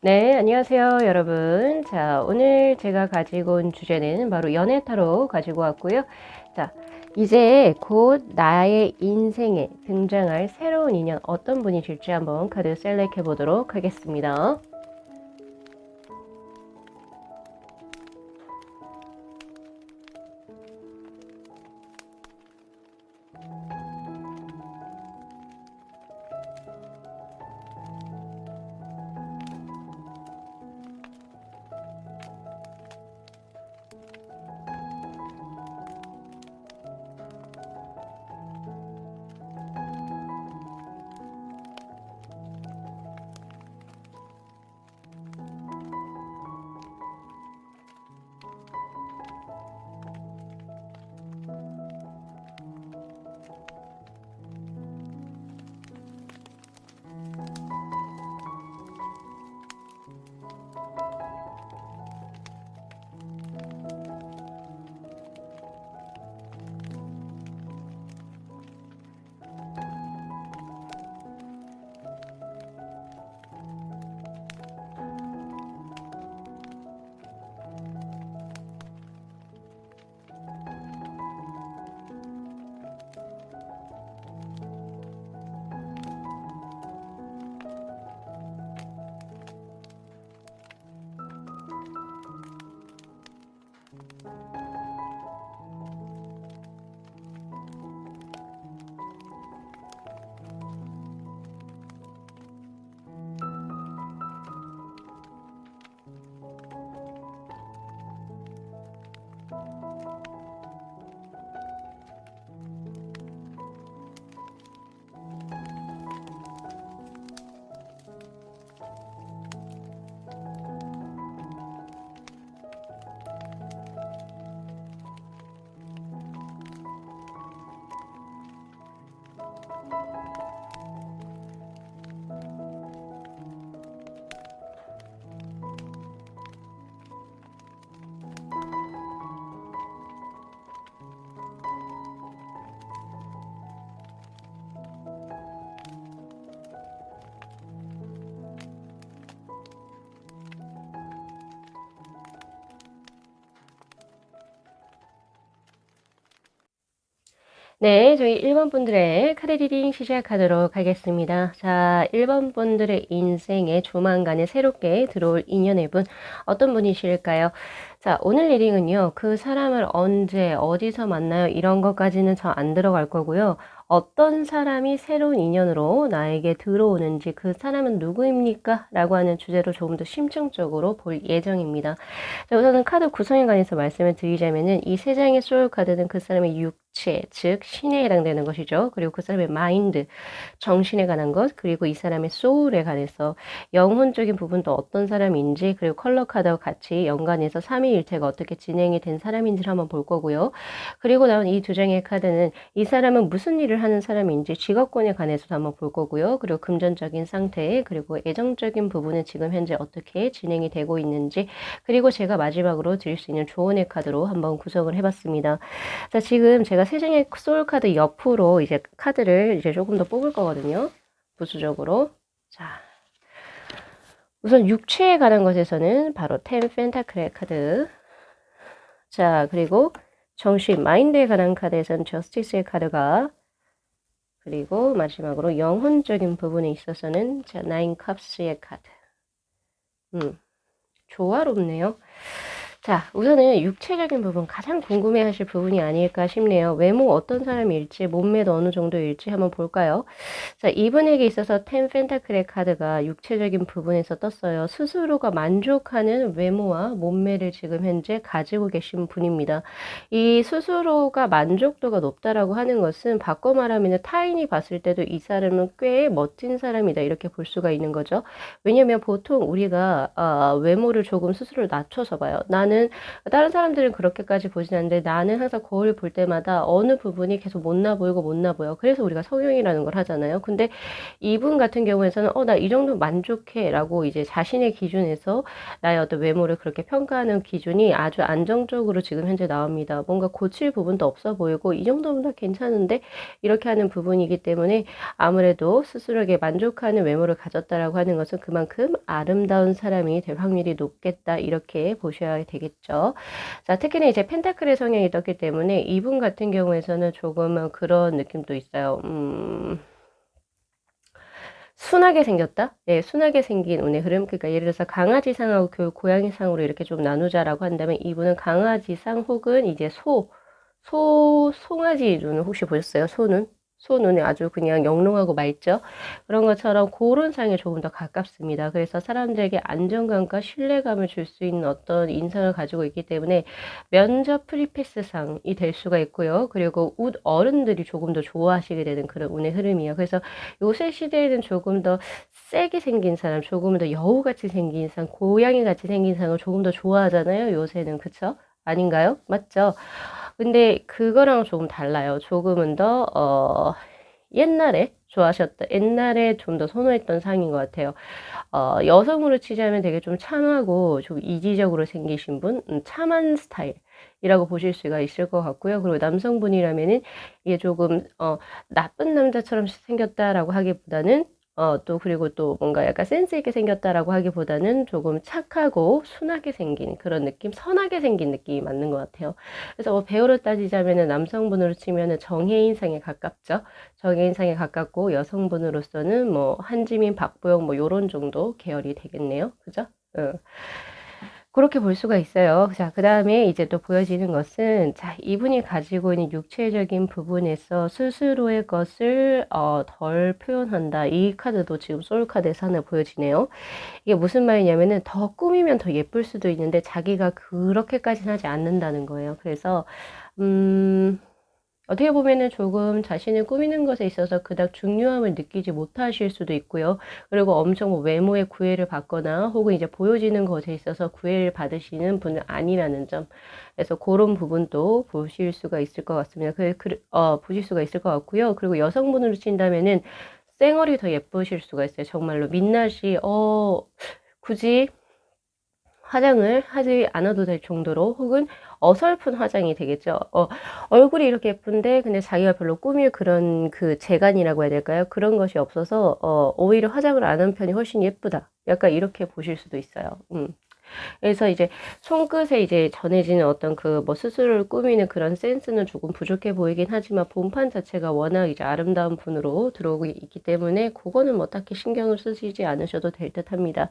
네, 안녕하세요, 여러분. 자, 오늘 제가 가지고 온 주제는 바로 연애 타로 가지고 왔고요. 자, 이제 곧 나의 인생에 등장할 새로운 인연 어떤 분이실지 한번 카드 셀렉해 보도록 하겠습니다. 네, 저희 1번 분들의 카드 리딩 시작하도록 하겠습니다. 자, 1번 분들의 인생에 조만간에 새롭게 들어올 인연의 분, 어떤 분이실까요? 자, 오늘 리딩은요, 그 사람을 언제, 어디서 만나요? 이런 것까지는 저 안 들어갈 거고요. 어떤 사람이 새로운 인연으로 나에게 들어오는지, 그 사람은 누구입니까? 라고 하는 주제로 조금 더 심층적으로 볼 예정입니다. 자, 우선은 카드 구성에 관해서 말씀을 드리자면은 이 세 장의 소울 카드는 그 사람의 육체, 즉 신에 해당되는 것이죠. 그리고 그 사람의 마인드, 정신에 관한 것, 그리고 이 사람의 소울에 관해서 영혼적인 부분도 어떤 사람인지, 그리고 컬러 카드와 같이 연관해서 삼위일체가 어떻게 진행이 된 사람인지를 한번 볼 거고요. 그리고 나온 이 두 장의 카드는 이 사람은 무슨 일을 하는 사람인지 직업군에 관해서도 한번 볼 거고요. 그리고 금전적인 상태, 그리고 애정적인 부분은 지금 현재 어떻게 진행이 되고 있는지, 그리고 제가 마지막으로 드릴 수 있는 조언의 카드로 한번 구성을 해봤습니다. 자, 지금 제가 세 장의 소울 카드 옆으로 이제 카드를 이제 조금 더 뽑을 거거든요. 부수적으로. 자, 우선 육체에 관한 것에서는 바로 텐 펜타클의 카드. 자, 그리고 정신, 마인드에 관한 카드에서는 저스티스의 카드가, 그리고 마지막으로 영혼적인 부분에 있어서는 자, 나인 컵스의 카드. 조화롭네요. 자, 우선은 육체적인 부분, 가장 궁금해하실 부분이 아닐까 싶네요. 외모 어떤 사람일지, 몸매도 어느 정도일지 한번 볼까요? 자, 이분에게 있어서 텐 펜타클의 카드가 육체적인 부분에서 떴어요. 스스로가 만족하는 외모와 몸매를 지금 현재 가지고 계신 분입니다. 이 스스로가 만족도가 높다라고 하는 것은 바꿔 말하면 타인이 봤을 때도 이 사람은 꽤 멋진 사람이다 이렇게 볼 수가 있는 거죠. 왜냐면 보통 우리가 외모를 조금 스스로 낮춰서 봐요. 나는 나는 다른 사람들은 그렇게까지 보진 않는데 나는 항상 거울을 볼 때마다 어느 부분이 계속 못나 보이고 못나 보여. 그래서 우리가 성형이라는 걸 하잖아요. 근데 이분 같은 경우에서는 나 이 정도 만족해라고 이제 자신의 기준에서 나의 어떤 외모를 그렇게 평가하는 기준이 아주 안정적으로 지금 현재 나옵니다. 뭔가 고칠 부분도 없어 보이고 이 정도면 다 괜찮은데 이렇게 하는 부분이기 때문에 아무래도 스스로에게 만족하는 외모를 가졌다라고 하는 것은 그만큼 아름다운 사람이 될 확률이 높겠다 이렇게 보셔야 되겠죠. 자, 특히나 이제 펜타클의 성향이 떴기 때문에 이분 같은 경우에서는 조금은 그런 느낌도 있어요. 순하게 생겼다? 예, 순하게 생긴 운의 흐름. 그러니까 예를 들어서 강아지상하고 고양이상으로 이렇게 좀 나누자라고 한다면 이분은 강아지상 혹은 이제 송아지 눈을 혹시 보셨어요? 소눈? 소눈이 아주 그냥 영롱하고 맑죠? 그런 것처럼 그런 상에 조금 더 가깝습니다. 그래서 사람들에게 안정감과 신뢰감을 줄 수 있는 어떤 인상을 가지고 있기 때문에 면접 프리패스상이 될 수가 있고요. 그리고 어른들이 조금 더 좋아하시게 되는 그런 운의 흐름이에요. 그래서 요새 시대에는 조금 더 세게 생긴 사람, 조금 더 여우같이 생긴 상, 고양이같이 생긴 상을 조금 더 좋아하잖아요. 요새는. 그쵸? 아닌가요? 맞죠? 근데 그거랑 조금 달라요. 조금은 더, 옛날에 좋아하셨다. 옛날에 좀 더 선호했던 상인 것 같아요. 여성으로 치자면 되게 좀 참하고 좀 이지적으로 생기신 분, 참한 스타일이라고 보실 수가 있을 것 같고요. 그리고 남성분이라면은 이게 조금, 나쁜 남자처럼 생겼다라고 하기보다는 또 그리고 또 뭔가 약간 센스 있게 생겼다라고 하기보다는 조금 착하고 순하게 생긴 그런 느낌, 선하게 생긴 느낌이 맞는 것 같아요. 그래서 뭐 배우로 따지자면은 남성분으로 치면은 정혜인상에 가깝죠. 정혜인상에 가깝고 여성분으로서는 뭐 한지민, 박보영 뭐 요런 정도 계열이 되겠네요. 그죠? 그렇게 볼 수가 있어요. 자, 그 다음에 이제 또 보여지는 것은, 자, 이분이 가지고 있는 육체적인 부분에서 스스로의 것을, 덜 표현한다. 이 카드도 지금 소울카드에서 하나 보여지네요. 이게 무슨 말이냐면은 더 꾸미면 더 예쁠 수도 있는데 자기가 그렇게까지는 하지 않는다는 거예요. 그래서, 어떻게 보면은 조금 자신을 꾸미는 것에 있어서 그닥 중요함을 느끼지 못하실 수도 있고요. 그리고 엄청 뭐 외모의 구애를 받거나 혹은 이제 보여지는 것에 있어서 구애를 받으시는 분은 아니라는 점. 그래서 그런 부분도 보실 수가 있을 것 같습니다. 보실 수가 있을 것 같고요. 그리고 여성분으로 친다면은 쌩얼이 더 예쁘실 수가 있어요. 정말로 민낯이, 굳이 화장을 하지 않아도 될 정도로 혹은 어설픈 화장이 되겠죠. 얼굴이 이렇게 예쁜데 근데 자기가 별로 꾸밀 그런 그 재간이라고 해야 될까요? 그런 것이 없어서 오히려 화장을 안 한 편이 훨씬 예쁘다. 약간 이렇게 보실 수도 있어요. 그래서 이제 손끝에 이제 전해지는 어떤 그 뭐 스스로를 꾸미는 그런 센스는 조금 부족해 보이긴 하지만 본판 자체가 워낙 이제 아름다운 분으로 들어오고 있기 때문에 그거는 뭐 딱히 신경을 쓰시지 않으셔도 될 듯 합니다.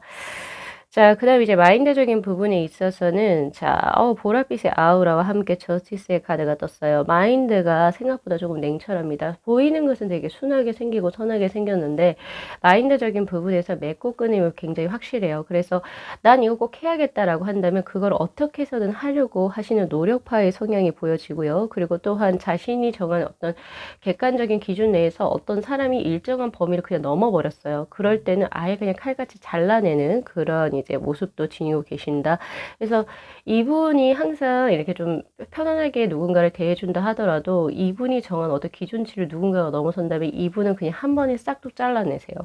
자, 그 다음에 이제 마인드적인 부분에 있어서는, 자, 보랏빛의 아우라와 함께 저스티스의 카드가 떴어요. 마인드가 생각보다 조금 냉철합니다. 보이는 것은 되게 순하게 생기고 선하게 생겼는데, 마인드적인 부분에서 맺고 끊임이 굉장히 확실해요. 그래서 난 이거 꼭 해야겠다라고 한다면 그걸 어떻게 해서든 하려고 하시는 노력파의 성향이 보여지고요. 그리고 또한 자신이 정한 어떤 객관적인 기준 내에서 어떤 사람이 일정한 범위를 그냥 넘어버렸어요. 그럴 때는 아예 그냥 칼같이 잘라내는 그런 이제 모습도 지니고 계신다. 그래서 이분이 항상 이렇게 좀 편안하게 누군가를 대해준다 하더라도 이분이 정한 어떤 기준치를 누군가가 넘어선다면 이분은 그냥 한 번에 싹둑 잘라내세요.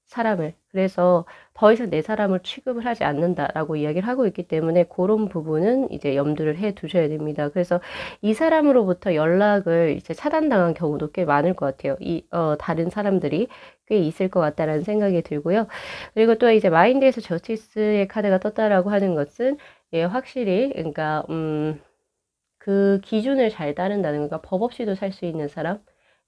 사람을. 그래서 더 이상 내 사람을 취급을 하지 않는다라고 이야기를 하고 있기 때문에 그런 부분은 이제 염두를 해 두셔야 됩니다. 그래서 이 사람으로부터 연락을 이제 차단당한 경우도 꽤 많을 것 같아요. 다른 사람들이 꽤 있을 것 같다라는 생각이 들고요. 그리고 또 이제 마인드에서 저스티스의 카드가 떴다라고 하는 것은 예, 확실히, 그러니까, 그 기준을 잘 따른다는 거가 법 없이도 살 수 있는 사람,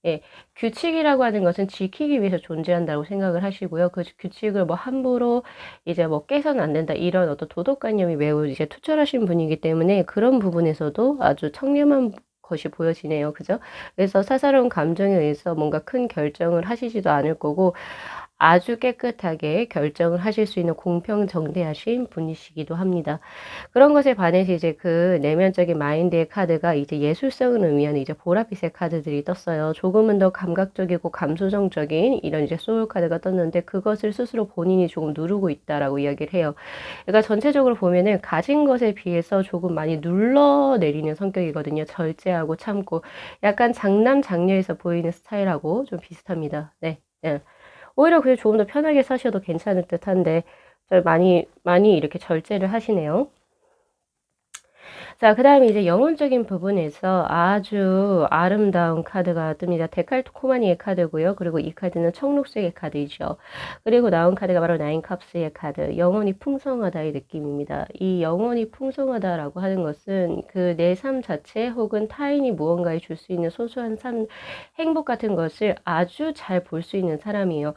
예, 규칙이라고 하는 것은 지키기 위해서 존재한다고 생각을 하시고요. 그 규칙을 뭐 함부로 이제 뭐 깨서는 안 된다. 이런 어떤 도덕관념이 매우 이제 투철하신 분이기 때문에 그런 부분에서도 아주 청렴한 것이 보여지네요. 그죠? 그래서 사사로운 감정에 의해서 뭔가 큰 결정을 하시지도 않을 거고, 아주 깨끗하게 결정을 하실 수 있는 공평정대하신 분이시기도 합니다. 그런 것에 반해서 이제 그 내면적인 마인드의 카드가 이제 예술성을 의미하는 이제 보라빛의 카드들이 떴어요. 조금은 더 감각적이고 감수성적인 이런 이제 소울 카드가 떴는데 그것을 스스로 본인이 조금 누르고 있다라고 이야기를 해요. 그러니까 전체적으로 보면은 가진 것에 비해서 조금 많이 눌러내리는 성격이거든요. 절제하고 참고 약간 장남 장녀에서 보이는 스타일하고 좀 비슷합니다. 네. 예. 오히려 그게 조금 더 편하게 사셔도 괜찮을 듯한데 많이 이렇게 절제를 하시네요. 자, 그 다음에 이제 영혼적인 부분에서 아주 아름다운 카드가 뜹니다. 데칼코마니의 카드고요. 그리고 이 카드는 청록색의 카드이죠. 그리고 나온 카드가 바로 나인 컵스의 카드. 영혼이 풍성하다의 느낌입니다. 이 영혼이 풍성하다라고 하는 것은 그 내 삶 자체 혹은 타인이 무언가에 줄 수 있는 소소한 행복 같은 것을 아주 잘 볼 수 있는 사람이에요.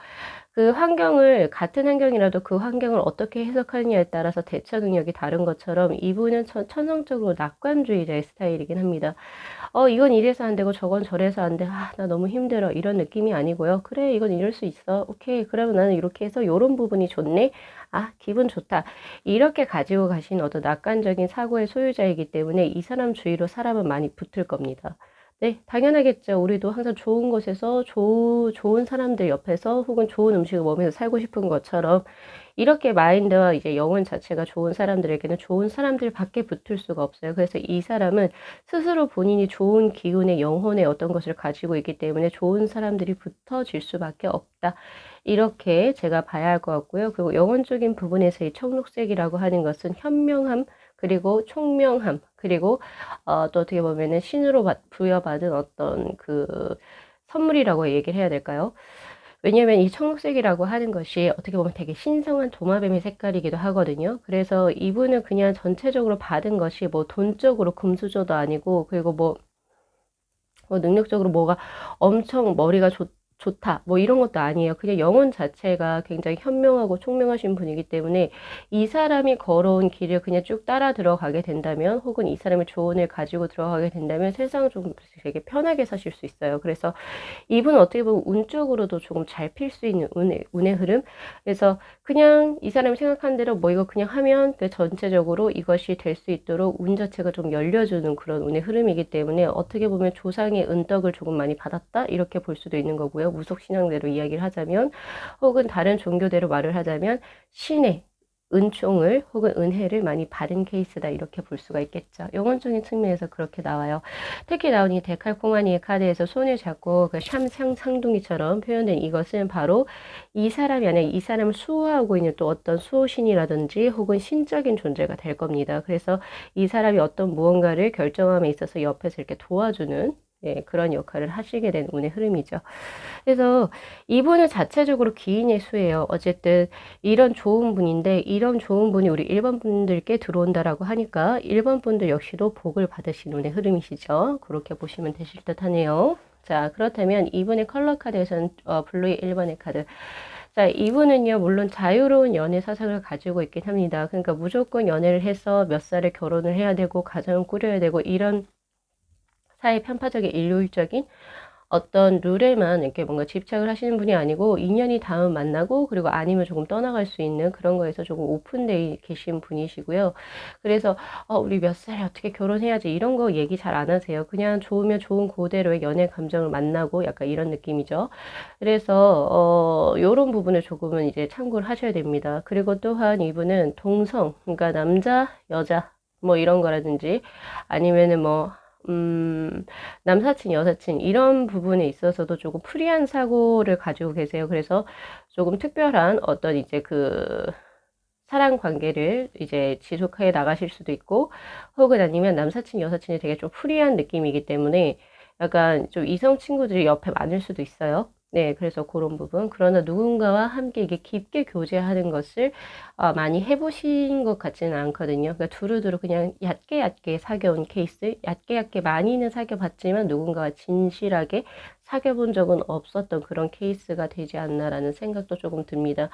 그 환경을 같은 환경이라도 그 환경을 어떻게 해석하느냐에 따라서 대처 능력이 다른 것처럼 이분은 천성적으로 낙관주의자의 스타일이긴 합니다. 이건 이래서 안 되고 저건 저래서 안 돼. 아, 나 너무 힘들어. 이런 느낌이 아니고요. 그래, 이건 이럴 수 있어. 오케이. 그러면 나는 이렇게 해서 요런 부분이 좋네. 아, 기분 좋다. 이렇게 가지고 가신 어떤 낙관적인 사고의 소유자이기 때문에 이 사람 주위로 사람은 많이 붙을 겁니다. 네, 당연하겠죠. 우리도 항상 좋은 곳에서 좋은 사람들 옆에서 혹은 좋은 음식을 먹으면서 살고 싶은 것처럼 이렇게 마인드와 이제 영혼 자체가 좋은 사람들에게는 좋은 사람들밖에 붙을 수가 없어요. 그래서 이 사람은 스스로 본인이 좋은 기운의 영혼의 어떤 것을 가지고 있기 때문에 좋은 사람들이 붙어질 수밖에 없다. 이렇게 제가 봐야 할 것 같고요. 그리고 영혼적인 부분에서 이 청록색이라고 하는 것은 현명함, 그리고 총명함, 그리고 또 어떻게 보면은 신으로 부여받은 어떤 그 선물이라고 얘기를 해야 될까요? 왜냐면 이 청록색이라고 하는 것이 어떻게 보면 되게 신성한 도마뱀의 색깔이기도 하거든요. 그래서 이분은 그냥 전체적으로 받은 것이 뭐 돈적으로 금수저도 아니고, 그리고 뭐 능력적으로 뭐가 엄청 머리가 좋다 뭐 이런 것도 아니에요. 그냥 영혼 자체가 굉장히 현명하고 총명하신 분이기 때문에 이 사람이 걸어온 길을 그냥 쭉 따라 들어가게 된다면, 혹은 이 사람의 조언을 가지고 들어가게 된다면 세상을 좀 되게 편하게 사실 수 있어요. 그래서 이분은 어떻게 보면 운적으로도 조금 잘 필 수 있는 운의 흐름. 그래서 그냥 이 사람이 생각한 대로 뭐 이거 그냥 하면 그 전체적으로 이것이 될 수 있도록 운 자체가 좀 열려주는 그런 운의 흐름이기 때문에 어떻게 보면 조상의 은덕을 조금 많이 받았다 이렇게 볼 수도 있는 거고요. 무속신앙대로 이야기를 하자면, 혹은 다른 종교대로 말을 하자면 신의 은총을 혹은 은혜를 많이 받은 케이스다 이렇게 볼 수가 있겠죠. 영혼적인 측면에서 그렇게 나와요. 특히 나온 이 데칼코마니의 카드에서 손을 잡고 그 샴상둥이처럼 표현된 이것은 바로 이 사람이 아니라 이 사람을 수호하고 있는 또 어떤 수호신이라든지 혹은 신적인 존재가 될 겁니다. 그래서 이 사람이 어떤 무언가를 결정함에 있어서 옆에서 이렇게 도와주는, 예, 그런 역할을 하시게 된 운의 흐름이죠. 그래서 이분은 자체적으로 기인의 수예요. 어쨌든 이런 좋은 분인데 이런 좋은 분이 우리 1번 분들께 들어온다라고 하니까 1번 분들 역시도 복을 받으신 운의 흐름이시죠. 그렇게 보시면 되실 듯 하네요. 자, 그렇다면 이분의 컬러 카드에서는 블루의 1번의 카드. 자, 이분은요, 물론 자유로운 연애 사상을 가지고 있긴 합니다. 그러니까 무조건 연애를 해서 몇 살에 결혼을 해야 되고 가정을 꾸려야 되고 이런 사회 편파적인 일률적인 어떤 룰에만 이렇게 뭔가 집착을 하시는 분이 아니고, 인연이 닿으면 만나고, 그리고 아니면 조금 떠나갈 수 있는 그런 거에서 조금 오픈되어 계신 분이시고요. 그래서 우리 몇 살에 어떻게 결혼해야지 이런 거 얘기 잘 안 하세요. 그냥 좋으면 좋은 그대로의 연애 감정을 만나고 약간 이런 느낌이죠. 그래서 요런 부분을 조금은 이제 참고를 하셔야 됩니다. 그리고 또한 이분은 동성, 그러니까 남자, 여자 뭐 이런 거라든지 아니면은 뭐 남사친, 여사친, 이런 부분에 있어서도 조금 프리한 사고를 가지고 계세요. 그래서 조금 특별한 어떤 이제 그 사랑 관계를 이제 지속해 나가실 수도 있고, 혹은 아니면 남사친, 여사친이 되게 좀 프리한 느낌이기 때문에 약간 좀 이성 친구들이 옆에 많을 수도 있어요. 네, 그래서 그런 부분. 그러나 누군가와 함께 이게 깊게 교제하는 것을 많이 해보신 것 같지는 않거든요. 그러니까 두루두루 그냥 얕게 얕게 사귀어온 케이스, 얕게 얕게 많이는 사귀어봤지만 누군가와 진실하게 사귀어본 적은 없었던 그런 케이스가 되지 않나라는 생각도 조금 듭니다.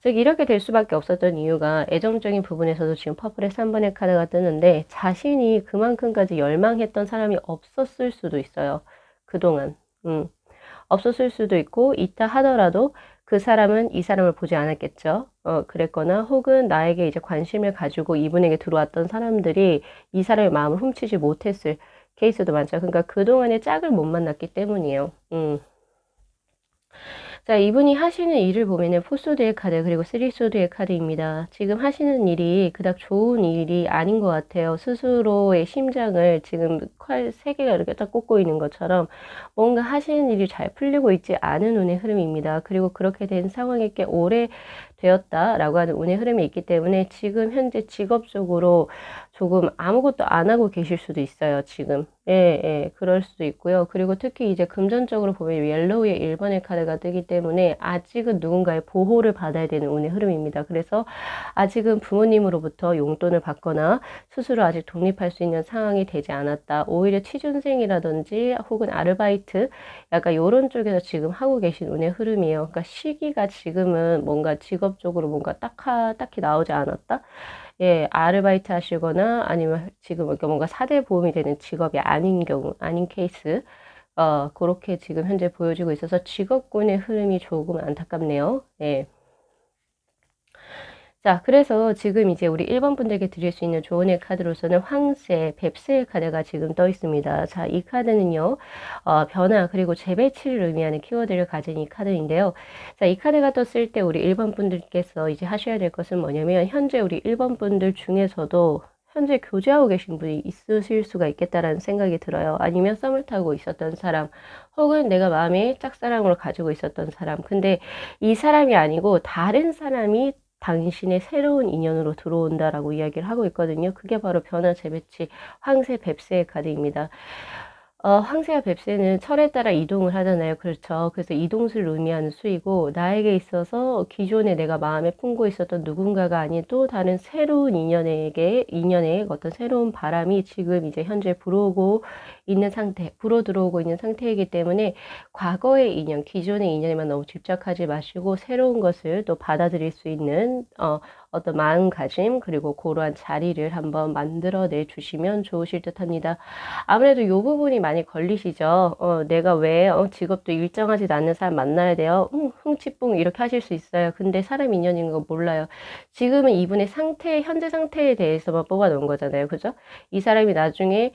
즉 이렇게 될 수밖에 없었던 이유가 애정적인 부분에서도 지금 퍼플의 3번의 카드가 뜨는데, 자신이 그만큼까지 열망했던 사람이 없었을 수도 있어요. 그동안. 없었을 수도 있고, 있다 하더라도 그 사람은 이 사람을 보지 않았겠죠. 그랬거나 혹은 나에게 이제 관심을 가지고 이분에게 들어왔던 사람들이 이 사람의 마음을 훔치지 못했을 케이스도 많죠. 그러니까 그동안에 짝을 못 만났기 때문이에요. 자, 이분이 하시는 일을 보면은 포소드의 카드 그리고 쓰리소드의 카드입니다. 지금 하시는 일이 그닥 좋은 일이 아닌 것 같아요. 스스로의 심장을 지금 칼 3개가 이렇게 딱 꽂고 있는 것처럼 뭔가 하시는 일이 잘 풀리고 있지 않은 운의 흐름입니다. 그리고 그렇게 된 상황이 꽤 오래 되었다라고 하는 운의 흐름이 있기 때문에 지금 현재 직업적으로 조금 아무것도 안 하고 계실 수도 있어요, 지금. 예, 그럴 수도 있고요. 그리고 특히 이제 금전적으로 보면 옐로우의 1번의 카드가 뜨기 때문에 아직은 누군가의 보호를 받아야 되는 운의 흐름입니다. 그래서 아직은 부모님으로부터 용돈을 받거나 스스로 아직 독립할 수 있는 상황이 되지 않았다. 오히려 취준생이라든지 혹은 아르바이트 약간 요런 쪽에서 지금 하고 계신 운의 흐름이에요. 그러니까 시기가 지금은 뭔가 직업적으로 뭔가 딱히 나오지 않았다. 예, 아르바이트 하시거나 아니면 지금 뭔가 4대 보험이 되는 직업이 아닌 경우, 아닌 케이스, 그렇게 지금 현재 보여지고 있어서 직업군의 흐름이 조금 안타깝네요. 예. 자, 그래서 지금 이제 우리 1번 분들께 드릴 수 있는 조언의 카드로서는 황새, 뱁새의 카드가 지금 떠 있습니다. 자, 이 카드는요, 변화, 그리고 재배치를 의미하는 키워드를 가진 이 카드인데요. 자, 이 카드가 떴을 때 우리 1번 분들께서 이제 하셔야 될 것은 뭐냐면, 현재 우리 1번 분들 중에서도 현재 교제하고 계신 분이 있으실 수가 있겠다라는 생각이 들어요. 아니면 썸을 타고 있었던 사람, 혹은 내가 마음에 짝사랑으로 가지고 있었던 사람. 근데 이 사람이 아니고 다른 사람이 당신의 새로운 인연으로 들어온다라고 이야기를 하고 있거든요. 그게 바로 변화, 재배치, 황새, 뱁새의 카드입니다. 황새와 뱁새는 철에 따라 이동을 하잖아요. 그렇죠. 그래서 이동수를 의미하는 수이고, 나에게 있어서 기존에 내가 마음에 품고 있었던 누군가가 아닌 또 다른 새로운 인연의 어떤 새로운 바람이 지금 이제 현재 불어오고 있는 상태, 불어 들어오고 있는 상태이기 때문에 과거의 인연, 기존의 인연에만 너무 집착하지 마시고 새로운 것을 또 받아들일 수 있는, 어떤 마음가짐, 그리고 그러한 자리를 한번 만들어내 주시면 좋으실 듯 합니다. 아무래도 이 부분이 많이 걸리시죠. 내가 왜 직업도 일정하지 않는 사람 만나야 돼요? 흥치뿡 이렇게 하실 수 있어요. 근데 사람 인연인 거 몰라요. 지금은 이분의 상태, 현재 상태에 대해서만 뽑아 놓은 거잖아요. 그죠? 이 사람이 나중에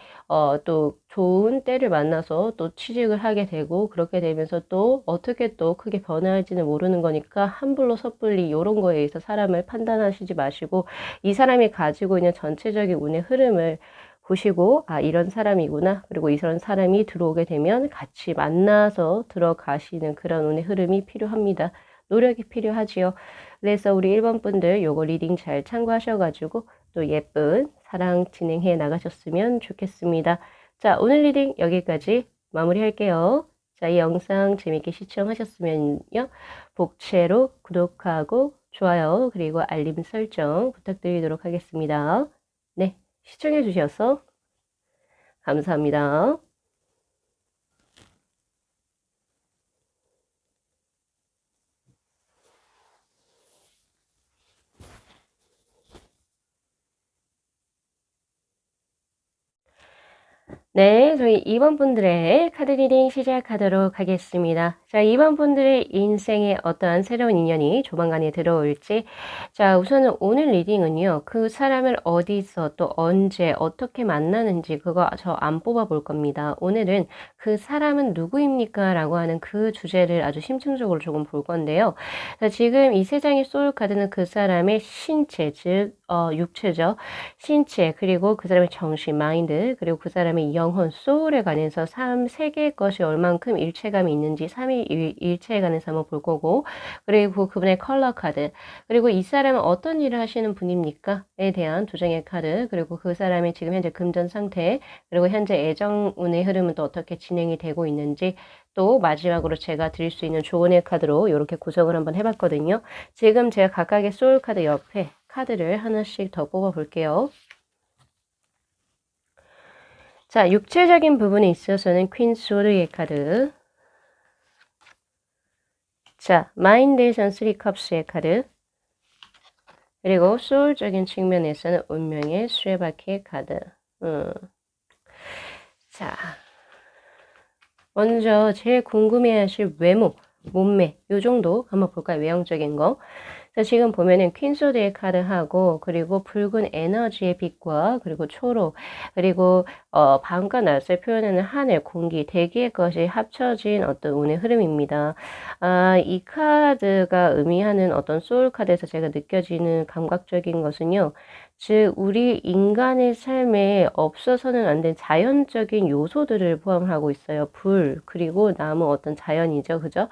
또 좋은 때를 만나서 또 취직을 하게 되고 그렇게 되면서 또 어떻게 또 크게 변화할지는 모르는 거니까 함불로 섣불리 이런 거에 의해서 사람을 판단하시지 마시고 이 사람이 가지고 있는 전체적인 운의 흐름을 보시고 아 이런 사람이구나 그리고 이런 사람이 들어오게 되면 같이 만나서 들어가시는 그런 운의 흐름이 필요합니다. 노력이 필요하지요. 그래서 우리 1번 분들 요거 리딩 잘 참고하셔가지고 또 예쁜 사랑 진행해 나가셨으면 좋겠습니다. 자, 오늘 리딩 여기까지 마무리할게요. 자, 이 영상 재밌게 시청하셨으면요. 복채로 구독하고 좋아요 그리고 알림 설정 부탁드리도록 하겠습니다. 네, 시청해 주셔서 감사합니다. 네, 저희 2번 분들의 카드 리딩 시작하도록 하겠습니다. 자, 2번 분들의 인생에 어떠한 새로운 인연이 조만간에 들어올지. 자, 우선은 오늘 리딩은요, 그 사람을 어디서 또 언제 어떻게 만나는지 그거 저 안 뽑아 볼 겁니다. 오늘은 그 사람은 누구입니까? 라고 하는 그 주제를 아주 심층적으로 조금 볼 건데요. 자, 지금 이 세 장의 소울 카드는 그 사람의 신체, 즉, 육체죠. 신체, 그리고 그 사람의 정신, 마인드, 그리고 그 사람의 영혼, 소울에 관해서 세 개의 것이 얼만큼 일체감이 있는지 3위 일체에 관해서 한번 볼 거고, 그리고 그분의 컬러 카드, 그리고 이 사람은 어떤 일을 하시는 분입니까? 에 대한 두 장의 카드, 그리고 그 사람의 지금 현재 금전 상태, 그리고 현재 애정 운의 흐름은 또 어떻게 진행이 되고 있는지, 또 마지막으로 제가 드릴 수 있는 조언의 카드로 이렇게 구성을 한번 해봤거든요. 지금 제가 각각의 소울 카드 옆에 카드를 하나씩 더 뽑아 볼게요. 자, 육체적인 부분에 있어서는 퀸 소드의 카드. 자, 마인드에선 3 컵스의 카드. 그리고 소울적인 측면에서는 운명의 수레바퀴의 카드. 자, 먼저 제일 궁금해하실 외모. 몸매 요 정도 한번 볼까요? 외형적인 거. 그래서 지금 보면은 퀸소드의 카드하고 그리고 붉은 에너지의 빛과 그리고 초록 그리고 밤과 낮을 표현하는 하늘, 공기, 대기의 것이 합쳐진 어떤 운의 흐름입니다. 이 카드가 의미하는 어떤 소울 카드에서 제가 느껴지는 감각적인 것은요. 즉 우리 인간의 삶에 없어서는 안 된 자연적인 요소들을 포함하고 있어요. 불, 그리고 나무 어떤 자연이죠. 그죠?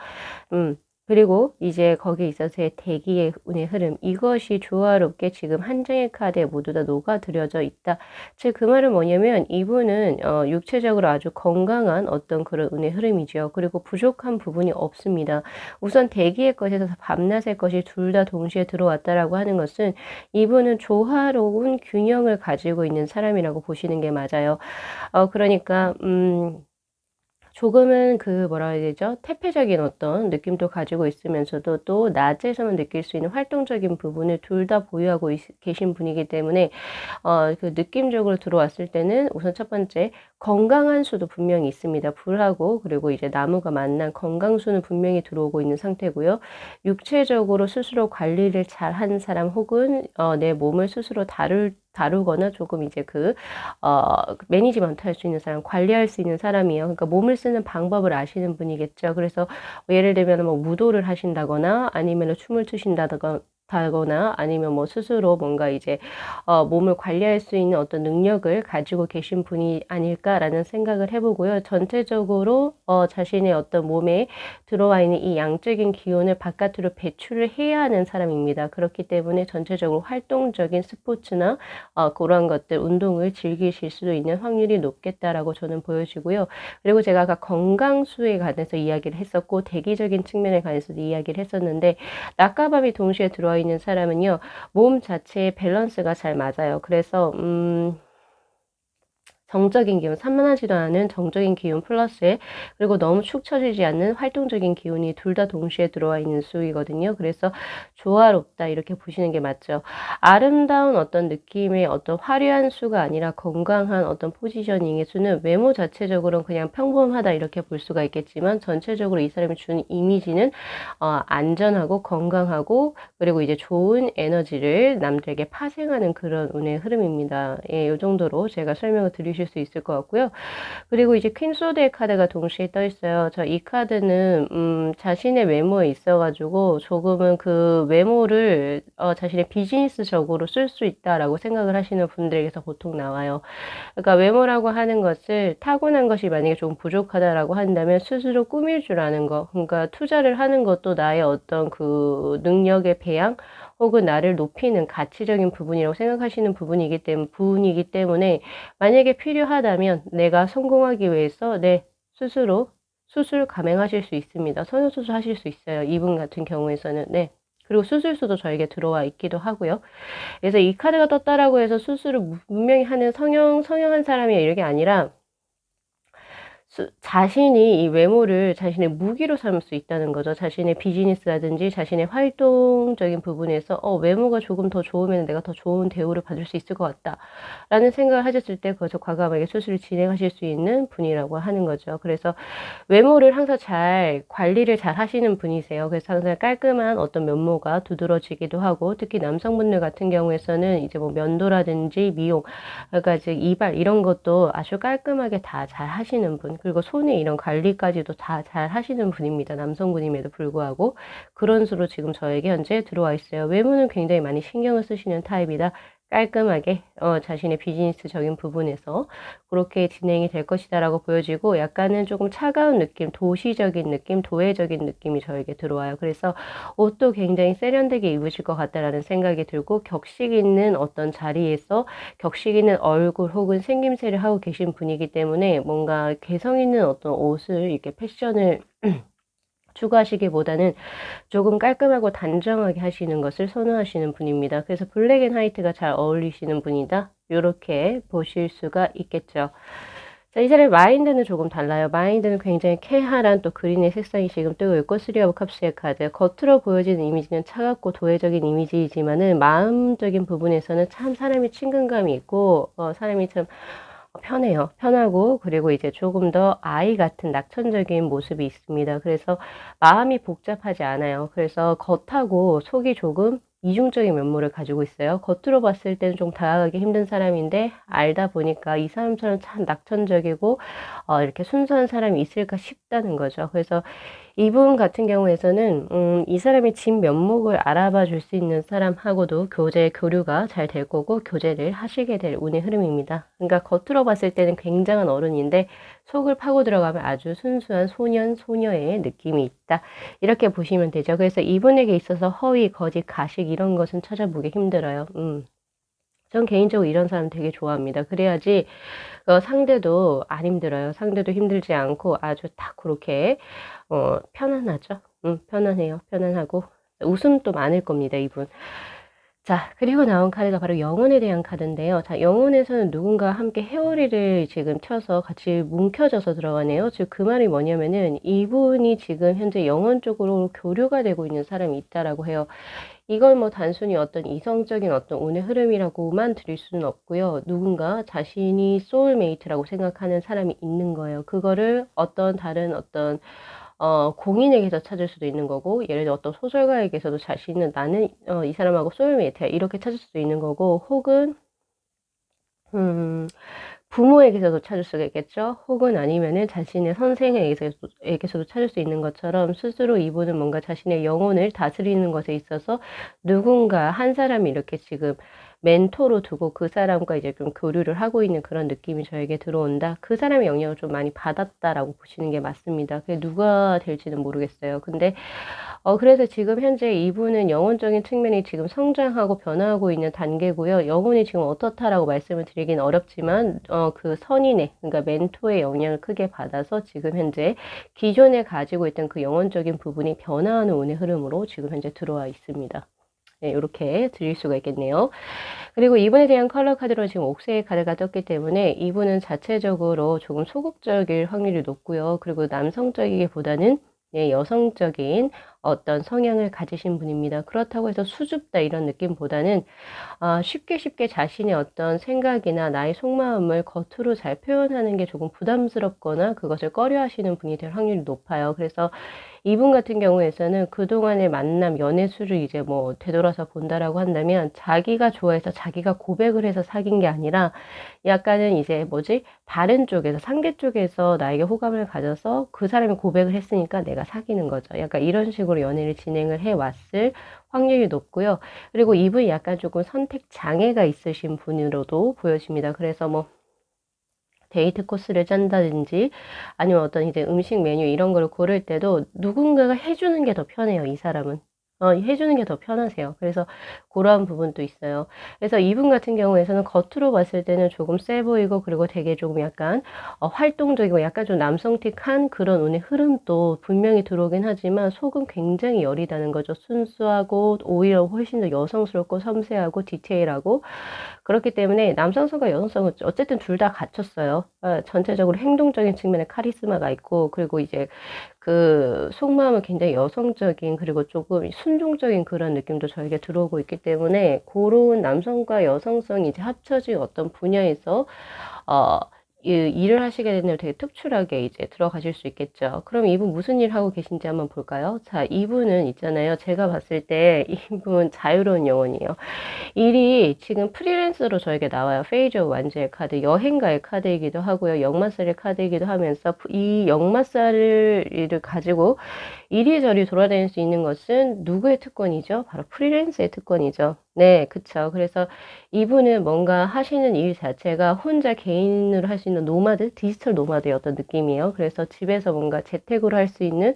음. 그리고 이제 거기에 있어서의 대기의 운의 흐름 이것이 조화롭게 지금 한 장의 카드에 모두 다 녹아들여져 있다. 즉 그 말은 뭐냐면 이분은 육체적으로 아주 건강한 어떤 그런 운의 흐름이죠. 그리고 부족한 부분이 없습니다. 우선 대기의 것에서 밤낮의 것이 둘 다 동시에 들어왔다라고 하는 것은 이분은 조화로운 균형을 가지고 있는 사람이라고 보시는 게 맞아요. 그러니까 조금은 그 뭐라 해야 되죠? 태폐적인 어떤 느낌도 가지고 있으면서도 또 낮에서만 느낄 수 있는 활동적인 부분을 둘 다 보유하고 계신 분이기 때문에 그 느낌적으로 들어왔을 때는 우선 첫 번째 건강한 수도 분명히 있습니다. 불하고 그리고 이제 나무가 만난 건강수는 분명히 들어오고 있는 상태고요. 육체적으로 스스로 관리를 잘하는 사람 혹은 내 몸을 스스로 다루거나 조금 이제 매니지먼트 할 수 있는 사람, 관리할 수 있는 사람이에요. 그러니까 몸을 쓰는 방법을 아시는 분이겠죠. 그래서 예를 들면 뭐 무도를 하신다거나 아니면 춤을 추신다거나 다거나 아니면 뭐 스스로 뭔가 이제 몸을 관리할 수 있는 어떤 능력을 가지고 계신 분이 아닐까라는 생각을 해보고요. 전체적으로 자신의 어떤 몸에 들어와 있는 이 양적인 기운을 바깥으로 배출을 해야 하는 사람입니다. 그렇기 때문에 전체적으로 활동적인 스포츠나 그런 것들 운동을 즐기실 수도 있는 확률이 높겠다라고 저는 보여지고요. 그리고 제가 아까 건강수에 관해서 이야기를 했었고 대기적인 측면에 관해서도 이야기를 했었는데 낮과 밤이 동시에 들어와 있는 사람은요. 몸 자체의 밸런스가 잘 맞아요. 그래서 정적인 기운, 산만하지도 않은 정적인 기운 플러스에 그리고 너무 축 처지지 않는 활동적인 기운이 둘 다 동시에 들어와 있는 수이거든요. 그래서 조화롭다 이렇게 보시는 게 맞죠. 아름다운 어떤 느낌의 어떤 화려한 수가 아니라 건강한 어떤 포지셔닝의 수는 외모 자체적으로는 그냥 평범하다 이렇게 볼 수가 있겠지만 전체적으로 이 사람이 주는 이미지는 안전하고 건강하고 그리고 이제 좋은 에너지를 남들에게 파생하는 그런 운의 흐름입니다. 예, 이 정도로 제가 설명을 드리실 수 있을 것 같고요. 그리고 이제 퀸소드의 카드가 동시에 떠 있어요. 저 이 카드는 자신의 외모에 있어가지고 조금은 그 외모를 자신의 비즈니스적으로 쓸 수 있다라고 생각을 하시는 분들에게서 보통 나와요. 그러니까 외모라고 하는 것을 타고난 것이 만약에 좀 부족하다라고 한다면 스스로 꾸밀 줄 아는 거, 그러니까 투자를 하는 것도 나의 어떤 그 능력의 배양 혹은 나를 높이는 가치적인 부분이라고 생각하시는 부분이기 때문에 만약에 필요하다면 내가 성공하기 위해서 내 스스로 수술 감행하실 수 있습니다. 성형수술 하실 수 있어요. 이분 같은 경우에서는. 네. 그리고 수술수도 저에게 들어와 있기도 하고요. 그래서 이 카드가 떴다라고 해서 수술을 분명히 하는 성형한 사람이 이게 아니라 자신이 이 외모를 자신의 무기로 삼을 수 있다는 거죠. 자신의 비즈니스라든지 자신의 활동적인 부분에서 외모가 조금 더 좋으면 내가 더 좋은 대우를 받을 수 있을 것 같다. 라는 생각을 하셨을 때 거기서 과감하게 수술을 진행하실 수 있는 분이라고 하는 거죠. 그래서 외모를 항상 잘 관리를 잘 하시는 분이세요. 그래서 항상 깔끔한 어떤 면모가 두드러지기도 하고 특히 남성분들 같은 경우에서는 이제 뭐 면도라든지 미용 그러니까 즉 이발 이런 것도 아주 깔끔하게 다 잘 하시는 분 그리고 손의 이런 관리까지도 다 잘 하시는 분입니다. 남성분임에도 불구하고 그런 수로 지금 저에게 현재 들어와 있어요. 외모는 굉장히 많이 신경을 쓰시는 타입이다. 깔끔하게 자신의 비즈니스적인 부분에서 그렇게 진행이 될 것이다라고 보여지고 약간은 조금 차가운 느낌, 도시적인 느낌, 도회적인 느낌이 저에게 들어와요. 그래서 옷도 굉장히 세련되게 입으실 것 같다라는 생각이 들고 격식 있는 어떤 자리에서 격식 있는 얼굴 혹은 생김새를 하고 계신 분이기 때문에 뭔가 개성 있는 어떤 옷을 이렇게 패션을 추구하시기보다는 조금 깔끔하고 단정하게 하시는 것을 선호하시는 분입니다. 그래서 블랙 앤 화이트가 잘 어울리시는 분이다. 이렇게 보실 수가 있겠죠. 자, 이 사람의 마인드는 조금 달라요. 마인드는 굉장히 쾌활한 또 그린의 색상이 지금 뜨고 있고 쓰리 오브 컵스의 카드. 겉으로 보여지는 이미지는 차갑고 도회적인 이미지이지만은 마음적인 부분에서는 참 사람이 친근감이 있고 사람이 참 편해요. 편하고 그리고 이제 조금 더 아이 같은 낙천적인 모습이 있습니다. 그래서 마음이 복잡하지 않아요. 그래서 겉하고 속이 조금 이중적인 면모를 가지고 있어요. 겉으로 봤을 때는 좀 다가가기 힘든 사람인데 알다 보니까 이 사람처럼 참 낙천적이고 이렇게 순수한 사람이 있을까 싶다는 거죠. 그래서 이분 같은 경우에서는 이 사람의 진 면목을 알아봐 줄 수 있는 사람하고도 교류가 잘 될 거고 교제를 하시게 될 운의 흐름입니다. 그러니까 겉으로 봤을 때는 굉장한 어른인데 속을 파고 들어가면 아주 순수한 소년, 소녀의 느낌이 있다. 이렇게 보시면 되죠. 그래서 이분에게 있어서 허위, 거짓, 가식 이런 것은 찾아보기 힘들어요. 전 개인적으로 이런 사람 되게 좋아합니다. 그래야지 상대도 안 힘들어요. 상대도 힘들지 않고 아주 딱 그렇게 편안하죠. 편안해요. 편안하고 웃음도 많을 겁니다, 이분. 자, 그리고 나온 카드가 바로 영혼에 대한 카드인데요. 자, 영혼에서는 누군가와 함께 헤어리를 지금 쳐서 같이 뭉켜져서 들어가네요. 즉, 그 말이 뭐냐면은 이분이 지금 현재 영혼 쪽으로 교류가 되고 있는 사람이 있다라고 해요. 이걸 뭐 단순히 어떤 이성적인 어떤 운의 흐름이라고만 드릴 수는 없고요. 누군가 자신이 소울메이트라고 생각하는 사람이 있는 거예요. 그거를 어떤 다른 어떤 공인에게서 찾을 수도 있는 거고, 예를 들어 어떤 소설가에게서도 자신은 나는 이 사람하고 소울메이트야 이렇게 찾을 수도 있는 거고, 혹은 부모에게서도 찾을 수가 있겠죠. 혹은 아니면은 자신의 선생에게서도 찾을 수 있는 것처럼 스스로 이분은 뭔가 자신의 영혼을 다스리는 것에 있어서 누군가 한 사람이 이렇게 지금 멘토로 두고 그 사람과 이제 좀 교류를 하고 있는 그런 느낌이 저에게 들어온다. 그 사람의 영향을 좀 많이 받았다라고 보시는 게 맞습니다. 그게 누가 될지는 모르겠어요. 근데 그래서 지금 현재 이분은 영혼적인 측면이 지금 성장하고 변화하고 있는 단계고요. 영혼이 지금 어떻다라고 말씀을 드리긴 어렵지만, 그 선인의, 그러니까 멘토의 영향을 크게 받아서 지금 현재 기존에 가지고 있던 그 영혼적인 부분이 변화하는 운의 흐름으로 지금 현재 들어와 있습니다. 네, 이렇게 드릴 수가 있겠네요. 그리고 이분에 대한 컬러 카드로 지금 옥새의 카드가 떴기 때문에 이분은 자체적으로 조금 소극적일 확률이 높고요. 그리고 남성적이기보다는 여성적인 어떤 성향을 가지신 분입니다. 그렇다고 해서 수줍다 이런 느낌보다는 쉽게 자신의 어떤 생각이나 나의 속마음을 겉으로 잘 표현하는 게 조금 부담스럽거나 그것을 꺼려 하시는 분이 될 확률이 높아요. 그래서 이분 같은 경우에서는 그동안의 만남, 연애 수를 이제 뭐 되돌아서 본다라고 한다면 자기가 좋아해서 자기가 고백을 해서 사귄 게 아니라 약간은 이제 뭐지? 다른 쪽에서, 상대 쪽에서 나에게 호감을 가져서 그 사람이 고백을 했으니까 내가 사귀는 거죠. 약간 이런 식으로 연애를 진행을 해 왔을 확률이 높고요. 그리고 이분이 약간 조금 선택 장애가 있으신 분으로도 보여집니다. 그래서 뭐 데이트 코스를 짠다든지 아니면 어떤 이제 음식 메뉴 이런 거를 고를 때도 누군가가 해주는 게 더 편해요, 이 사람은. 해주는 게 더 편하세요. 그래서 그러한 부분도 있어요. 그래서 이분 같은 경우에서는 겉으로 봤을 때는 조금 세 보이고 그리고 되게 조금 약간 활동적이고 약간 좀 남성틱한 그런 운의 흐름도 분명히 들어오긴 하지만 속은 굉장히 여리다는 거죠. 순수하고 오히려 훨씬 더 여성스럽고 섬세하고 디테일하고 그렇기 때문에 남성성과 여성성은 어쨌든 둘 다 갖췄어요. 전체적으로 행동적인 측면에 카리스마가 있고, 그리고 이제 그 속마음은 굉장히 여성적인, 그리고 조금 순종적인 그런 느낌도 저에게 들어오고 있기 때문에, 그런 남성과 여성성이 이제 합쳐진 어떤 분야에서, 어, 일을 하시게 되면 되게 특출하게 이제 들어가실 수 있겠죠. 그럼 이분 무슨 일 하고 계신지 한번 볼까요? 자, 이분은 있잖아요. 제가 봤을 때 이분 자유로운 영혼이에요. 일이 지금 프리랜서로 저에게 나와요. 페이즈 오브 완주의 카드, 여행가의 카드이기도 하고요. 역마살의 카드이기도 하면서 이 역마살을 가지고 이리저리 돌아다닐 수 있는 것은 누구의 특권이죠? 바로 프리랜서의 특권이죠. 네, 그쵸. 그래서 이분은 뭔가 하시는 일 자체가 혼자 개인으로 할 수 있는 노마드, 디지털 노마드의 어떤 느낌이에요. 그래서 집에서 뭔가 재택으로 할 수 있는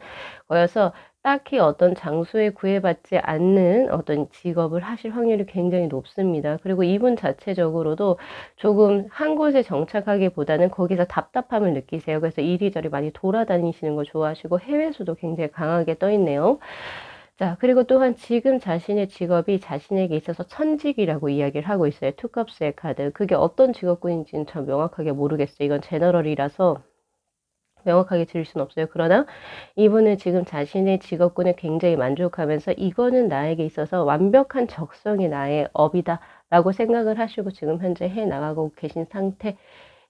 거여서 딱히 어떤 장소에 구애받지 않는 어떤 직업을 하실 확률이 굉장히 높습니다. 그리고 이분 자체적으로도 조금 한 곳에 정착하기보다는 거기서 답답함을 느끼세요. 그래서 이리저리 많이 돌아다니시는 걸 좋아하시고 해외수도 굉장히 강하게 떠 있네요. 자, 그리고 또한 지금 자신의 직업이 자신에게 있어서 천직이라고 이야기를 하고 있어요. 투컵스의 카드. 그게 어떤 직업군인지는 참 명확하게 모르겠어요. 이건 제너럴이라서 명확하게 드릴 수는 없어요. 그러나 이분은 지금 자신의 직업군에 굉장히 만족하면서 이거는 나에게 있어서 완벽한 적성이 나의 업이다 라고 생각을 하시고 지금 현재 해 나가고 계신 상태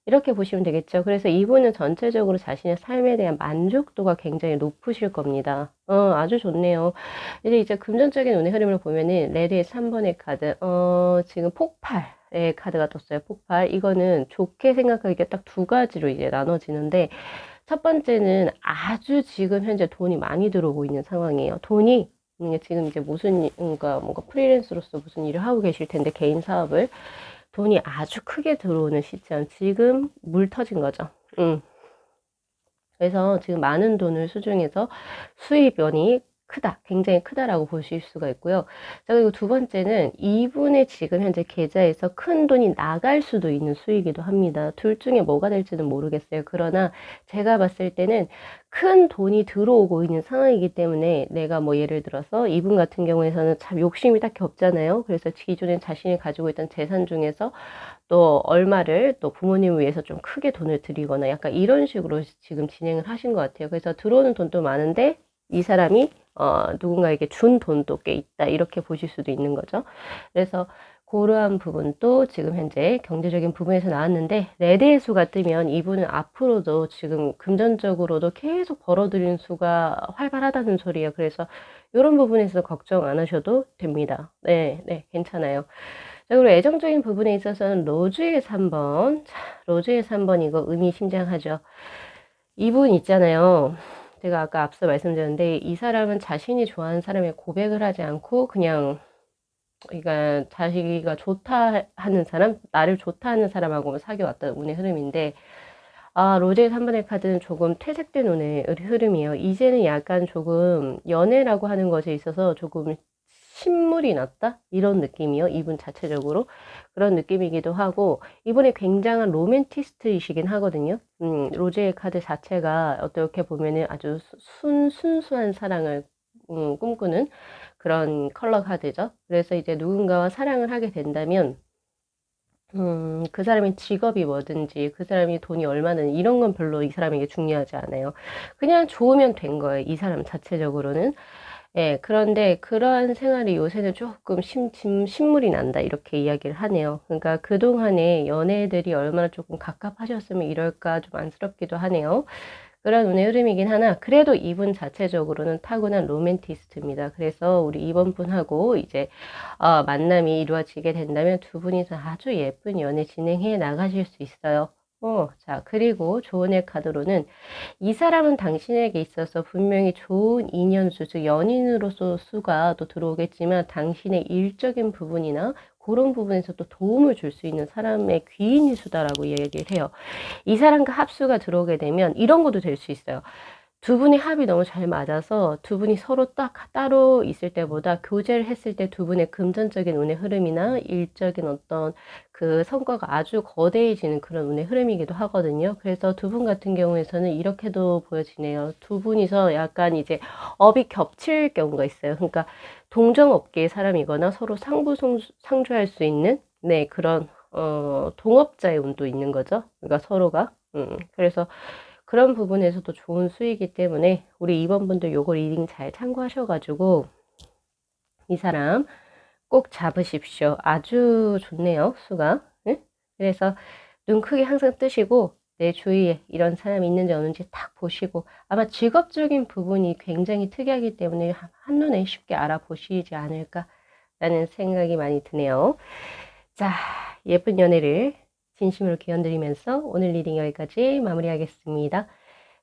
이렇게 보시면 되겠죠. 그래서 이분은 전체적으로 자신의 삶에 대한 만족도가 굉장히 높으실 겁니다. 아주 좋네요. 이제 금전적인 운의 흐름을 보면은 레드의 3번의 카드, 지금 폭발의 카드가 떴어요. 폭발. 이거는 좋게 생각하기가 딱 두 가지로 이제 나눠지는데, 첫 번째는 아주 지금 현재 돈이 많이 들어오고 있는 상황이에요. 돈이 지금 이제 무슨 뭔가 프리랜서로서 무슨 일을 하고 계실 텐데 개인 사업을 돈이 아주 크게 들어오는 시점 지금 물 터진 거죠. 그래서 지금 많은 돈을 수중해서 수입원이 크다, 굉장히 크다라고 보실 수가 있고요. 자, 그리고 두 번째는 이분의 지금 현재 계좌에서 큰 돈이 나갈 수도 있는 수이기도 합니다. 둘 중에 뭐가 될지는 모르겠어요. 그러나 제가 봤을 때는 큰 돈이 들어오고 있는 상황이기 때문에 내가 뭐 예를 들어서 이분 같은 경우에는 참 욕심이 딱히 없잖아요. 그래서 기존에 자신이 가지고 있던 재산 중에서 또 얼마를 또 부모님을 위해서 좀 크게 돈을 드리거나 약간 이런 식으로 지금 진행을 하신 것 같아요. 그래서 들어오는 돈도 많은데 이 사람이 누군가에게 준 돈도 꽤 있다 이렇게 보실 수도 있는 거죠. 그래서 그러한 부분도 지금 현재 경제적인 부분에서 나왔는데 레드의 수가 뜨면 이분은 앞으로도 지금 금전적으로도 계속 벌어들이는 수가 활발하다는 소리예요. 그래서 이런 부분에서 걱정 안 하셔도 됩니다. 네, 괜찮아요. 자, 그리고 애정적인 부분에 있어서는 로즈의 3번. 자, 로즈의 3번 이거 의미심장하죠. 이분 있잖아요. 제가 아까 앞서 말씀드렸는데 이 사람은 자신이 좋아하는 사람의 고백을 하지 않고 그냥 그러니까 자기가 좋다 하는 사람, 나를 좋다 하는 사람하고만 사귀어왔던 운의 흐름인데 로즈의 3번의 카드는 조금 퇴색된 운의 흐름이에요. 이제는 약간 조금 연애라고 하는 것에 있어서 조금 신물이 났다? 이런 느낌이요. 이분 자체적으로. 그런 느낌이기도 하고, 이분이 굉장한 로맨티스트이시긴 하거든요. 로즈의 카드 자체가 어떻게 보면은 아주 순수한 사랑을 꿈꾸는 그런 컬러 카드죠. 그래서 이제 누군가와 사랑을 하게 된다면, 그 사람의 직업이 뭐든지, 그 사람이 돈이 얼마는 이런 건 별로 이 사람에게 중요하지 않아요. 그냥 좋으면 된 거예요. 이 사람 자체적으로는. 예, 그런데 그러한 생활이 요새는 조금 신물이 난다, 이렇게 이야기를 하네요. 그러니까 그동안에 연애들이 얼마나 조금 갑갑하셨으면 이럴까 좀 안쓰럽기도 하네요. 그런 운의 흐름이긴 하나, 그래도 이분 자체적으로는 타고난 로맨티스트입니다. 그래서 우리 이번 분하고 이제, 만남이 이루어지게 된다면 두 분이서 아주 예쁜 연애 진행해 나가실 수 있어요. 자, 그리고 조언의 카드로는 이 사람은 당신에게 있어서 분명히 좋은 인연수, 즉 연인으로서 수가 또 들어오겠지만 당신의 일적인 부분이나 그런 부분에서 또 도움을 줄 수 있는 사람의 귀인이 수다라고 얘기를 해요. 이 사람과 합수가 들어오게 되면 이런 것도 될 수 있어요. 두 분의 합이 너무 잘 맞아서 두 분이 서로 딱 따로 있을 때보다 교제를 했을 때 두 분의 금전적인 운의 흐름이나 일적인 어떤 그 성과가 아주 거대해지는 그런 운의 흐름이기도 하거든요. 그래서 두 분 같은 경우에서는 이렇게도 보여지네요. 두 분이서 약간 이제 업이 겹칠 경우가 있어요. 그러니까 동정업계의 사람이거나 서로 상주할 수 있는 그런 동업자의 운도 있는 거죠. 그러니까 서로가. 그래서 그런 부분에서도 좋은 수이기 때문에 우리 2번 분들 요거 리딩 잘 참고하셔가지고 이 사람 꼭 잡으십시오. 아주 좋네요, 수가. 응? 그래서 눈 크게 항상 뜨시고 내 주위에 이런 사람이 있는지 없는지 딱 보시고 아마 직업적인 부분이 굉장히 특이하기 때문에 한눈에 쉽게 알아보시지 않을까라는 생각이 많이 드네요. 자, 예쁜 연애를 진심으로 기원드리면서 오늘 리딩 여기까지 마무리하겠습니다.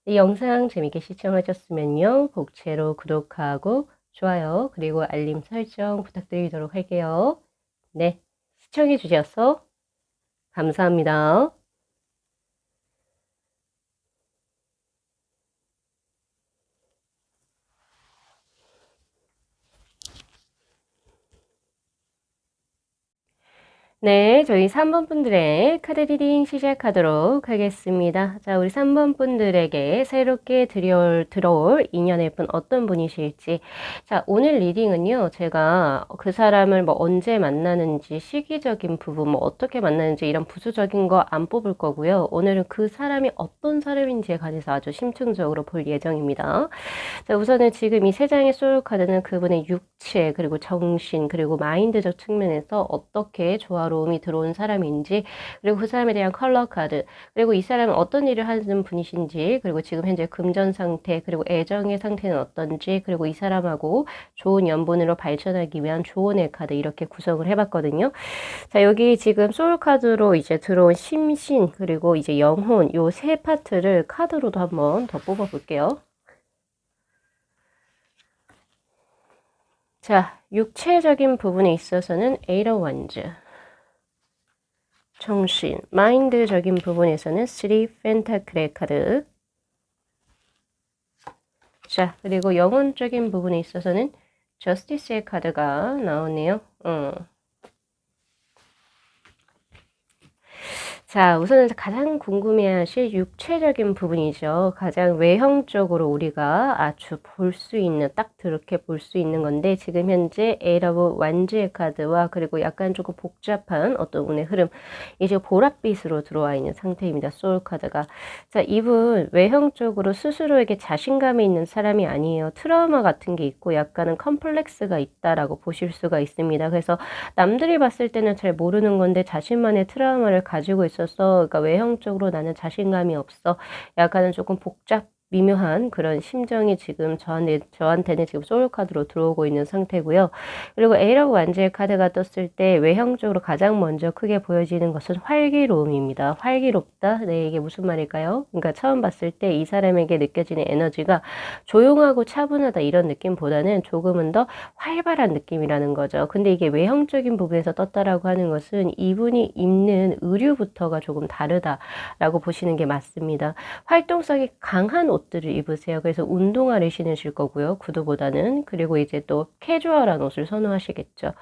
이 영상 재밌게 시청하셨으면요. 복채로 구독하고 좋아요 그리고 알림 설정 부탁드리도록 할게요. 네, 시청해 주셔서 감사합니다. 네, 저희 3번 분들의 카드 리딩 시작하도록 하겠습니다. 자, 우리 3번 분들에게 새롭게 들어올 인연의 분 어떤 분이실지. 자, 오늘 리딩은요, 제가 그 사람을 뭐 언제 만나는지, 시기적인 부분, 뭐 어떻게 만나는지 이런 부수적인 거 안 뽑을 거고요. 오늘은 그 사람이 어떤 사람인지에 관해서 아주 심층적으로 볼 예정입니다. 자, 우선은 지금 이 세 장의 소울 카드는 그분의 육체, 그리고 정신, 그리고 마인드적 측면에서 어떻게 조화로 조화로움이 들어온 사람인지, 그리고 그 사람에 대한 컬러 카드, 그리고 이 사람은 어떤 일을 하는 분이신지, 그리고 지금 현재 금전 상태, 그리고 애정의 상태는 어떤지, 그리고 이 사람하고 좋은 연분으로 발전하기 위한 조언의 카드 이렇게 구성을 해봤거든요. 자, 여기 지금 소울 카드로 이제 들어온 심신, 그리고 이제 영혼, 요 세 파트를 카드로도 한번 더 뽑아볼게요. 자, 육체적인 부분에 있어서는 에이트 오브 원즈, 정신, 마인드적인 부분에서는 3 펜타클의 카드. 자, 그리고 영혼적인 부분에 있어서는 저스티스의 카드가 나오네요. 자, 우선은 가장 궁금해하실 육체적인 부분이죠. 가장 외형적으로 우리가 아주 볼 수 있는, 딱 그렇게 볼 수 있는 건데, 지금 현재 에이트 오브 완즈의 카드와 그리고 약간 조금 복잡한 어떤 운의 흐름, 이제 보랏빛으로 들어와 있는 상태입니다. 소울 카드가. 자, 이분 외형적으로 스스로에게 자신감이 있는 사람이 아니에요. 트라우마 같은 게 있고 약간은 컴플렉스가 있다라고 보실 수가 있습니다. 그래서 남들이 봤을 때는 잘 모르는 건데 자신만의 트라우마를 가지고 있어서, 그러니까 외형적으로 나는 자신감이 없어. 약간은 조금 미묘한 그런 심정이 지금 저한테는 지금 소울카드로 들어오고 있는 상태고요. 그리고 에이트 오브 완즈의 카드가 떴을 때 외형적으로 가장 먼저 크게 보여지는 것은 활기로움입니다. 활기롭다? 네, 이게 무슨 말일까요? 그러니까 처음 봤을 때 이 사람에게 느껴지는 에너지가 조용하고 차분하다 이런 느낌보다는 조금은 더 활발한 느낌이라는 거죠. 근데 이게 외형적인 부분에서 떴다라고 하는 것은 이분이 입는 의류부터가 조금 다르다라고 보시는 게 맞습니다. 활동성이 강한 옷들을 입으세요. 그래서 운동화를 신으실 거고요. 구두보다는. 그리고 이제 또 캐주얼한 옷을 선호하시겠죠.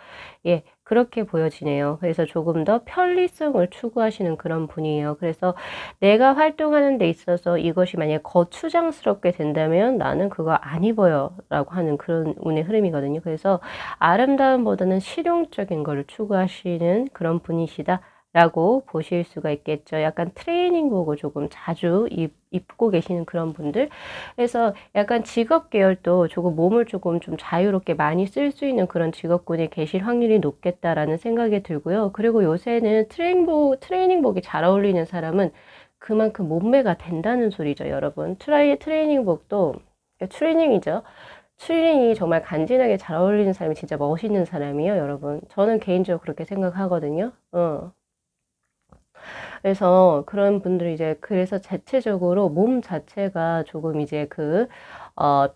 예, 그렇게 보여지네요. 그래서 조금 더 편리성을 추구하시는 그런 분이에요. 그래서 내가 활동하는 데 있어서 이것이 만약에 거추장스럽게 된다면 나는 그거 안 입어요 라고 하는 그런 운의 흐름이거든요. 그래서 아름다움보다는 실용적인 거를 추구하시는 그런 분이시다 라고 보실 수가 있겠죠. 약간 트레이닝복을 조금 자주 입고 계시는 그런 분들. 그래서 약간 직업 계열도 조금 몸을 조금 좀 자유롭게 많이 쓸 수 있는 그런 직업군에 계실 확률이 높겠다라는 생각이 들고요. 그리고 요새는 트레이닝복이 잘 어울리는 사람은 그만큼 몸매가 된다는 소리죠, 여러분. 트레이닝복도 트레이닝이죠. 트레이닝이 정말 간지나게 잘 어울리는 사람이 진짜 멋있는 사람이에요, 여러분. 저는 개인적으로 그렇게 생각하거든요. 그래서 그런 분들이 이제 그래서 자체적으로 몸 자체가 조금 이제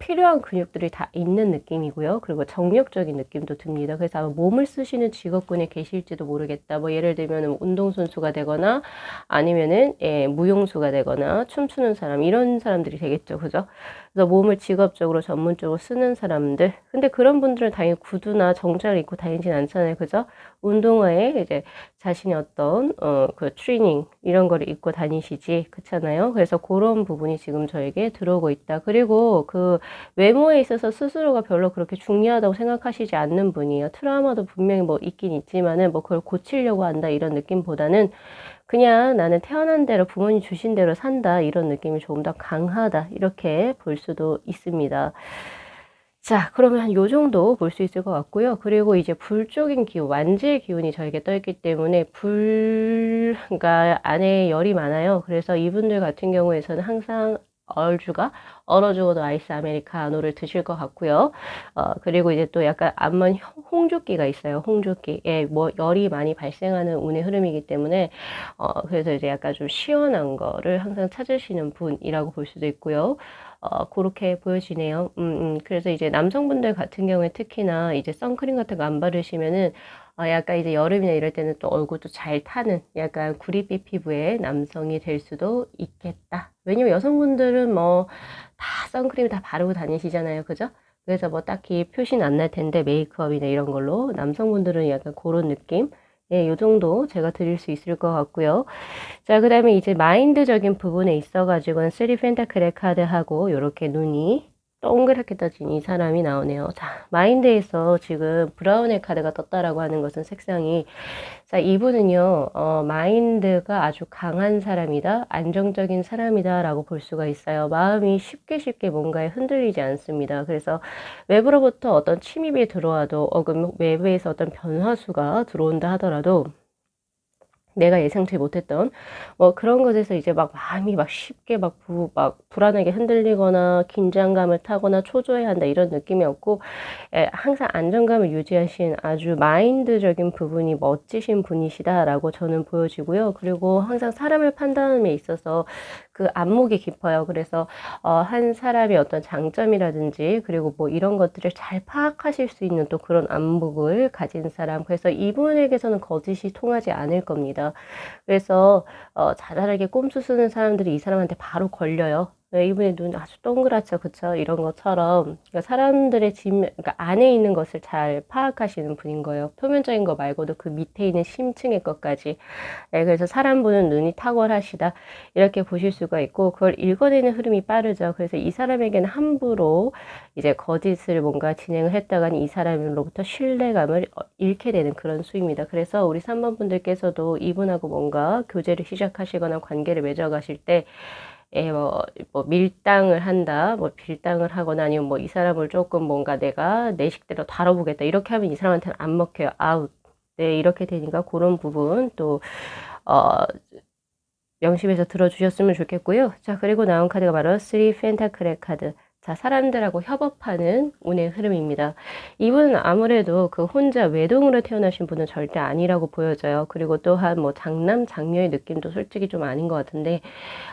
필요한 근육들이 다 있는 느낌이고요. 그리고 정력적인 느낌도 듭니다. 그래서 아마 몸을 쓰시는 직업군에 계실지도 모르겠다. 뭐 예를 들면 운동선수가 되거나 아니면은 무용수가 되거나 춤추는 사람 이런 사람들이 되겠죠. 그죠? 그래서 몸을 직업적으로 전문적으로 쓰는 사람들. 근데 그런 분들은 당연히 구두나 정장을 입고 다니진 않잖아요. 그죠? 운동화에 이제 자신의 어떤 그 트레이닝 이런 거를 입고 다니시지 그렇잖아요. 그래서 그런 부분이 지금 저에게 들어오고 있다. 그리고 그 외모에 있어서 스스로가 별로 그렇게 중요하다고 생각하시지 않는 분이에요. 트라우마도 분명히 뭐 있긴 있지만은 뭐 그걸 고치려고 한다 이런 느낌보다는 그냥 나는 태어난 대로 부모님 주신 대로 산다 이런 느낌이 조금 더 강하다 이렇게 볼 수도 있습니다. 자, 그러면 요 정도 볼 수 있을 것 같고요. 그리고 이제 불적인 기운, 완지의 기운이 저에게 떠있기 때문에 그러니까 안에 열이 많아요. 그래서 이분들 같은 경우에서는 항상 얼어 죽어도 아이스 아메리카노를 드실 것 같고요. 그리고 이제 또 약간 암만 홍조기가 있어요. 홍조기. 예, 뭐 열이 많이 발생하는 운의 흐름이기 때문에 그래서 이제 약간 좀 시원한 거를 항상 찾으시는 분이라고 볼 수도 있고요. 그렇게 보여지네요. 그래서 이제 남성분들 같은 경우에 특히나 이제 선크림 같은 거 안 바르시면은 약간 이제 여름이나 이럴 때는 또 얼굴도 잘 타는 약간 구릿빛 피부의 남성이 될 수도 있겠다. 왜냐면 여성분들은 뭐 다 선크림 다 바르고 다니시잖아요. 그죠? 그래서 뭐 딱히 표시는 안 날 텐데 메이크업이나 이런 걸로 남성분들은 약간 그런 느낌? 예, 요 정도 제가 드릴 수 있을 것 같고요. 자, 그 다음에 이제 마인드적인 부분에 있어가지고는 3 펜타클의 카드하고 요렇게 눈이 동그랗게 떠진 이 사람이 나오네요. 자, 마인드에서 지금 브라운의 카드가 떴다라고 하는 것은 색상이 자, 이분은요, 마인드가 아주 강한 사람이다, 안정적인 사람이다 라고 볼 수가 있어요. 마음이 쉽게 뭔가에 흔들리지 않습니다. 그래서 외부로부터 어떤 침입이 들어와도, 그럼 외부에서 어떤 변화수가 들어온다 하더라도, 내가 예상치 못했던 뭐 그런 것에서 이제 막 마음이 막 쉽게 막 불안하게 흔들리거나 긴장감을 타거나 초조해야 한다 이런 느낌이 없고, 항상 안정감을 유지하신 아주 마인드적인 부분이 멋지신 분이시다라고 저는 보여지고요. 그리고 항상 사람을 판단함에 있어서 그 안목이 깊어요. 그래서 한 사람의 어떤 장점이라든지 그리고 뭐 이런 것들을 잘 파악하실 수 있는 또 그런 안목을 가진 사람. 그래서 이분에게서는 거짓이 통하지 않을 겁니다. 그래서 자잘하게 꼼수 쓰는 사람들이 이 사람한테 바로 걸려요. 네, 이분의 눈 아주 동그랗죠, 그쵸? 이런 것처럼 그러니까 사람들의 그러니까 안에 있는 것을 잘 파악하시는 분인 거예요. 표면적인 거 말고도 그 밑에 있는 심층의 것까지. 네, 그래서 사람 보는 눈이 탁월하시다 이렇게 보실 수가 있고, 그걸 읽어내는 흐름이 빠르죠. 그래서 이 사람에게는 함부로 이제 거짓을 뭔가 진행을 했다가는 이 사람으로부터 신뢰감을 잃게 되는 그런 수입니다. 그래서 우리 3번 분들께서도 이분하고 뭔가 교제를 시작하시거나 관계를 맺어가실 때 뭐 밀당을 한다, 뭐 빌당을 하거나 아니면 뭐 이 사람을 조금 뭔가 내가 내 식대로 다뤄보겠다 이렇게 하면 이 사람한테는 안 먹혀요. 아웃. 네, 이렇게 되니까 그런 부분 또 어, 명심해서 들어주셨으면 좋겠고요. 자, 그리고 나온 카드가 바로 3 펜타클의 카드. 자, 사람들하고 협업하는 운의 흐름입니다. 이분은 아무래도 그 혼자 외동으로 태어나신 분은 절대 아니라고 보여져요. 그리고 또한 뭐 장남, 장녀의 느낌도 솔직히 좀 아닌 것 같은데,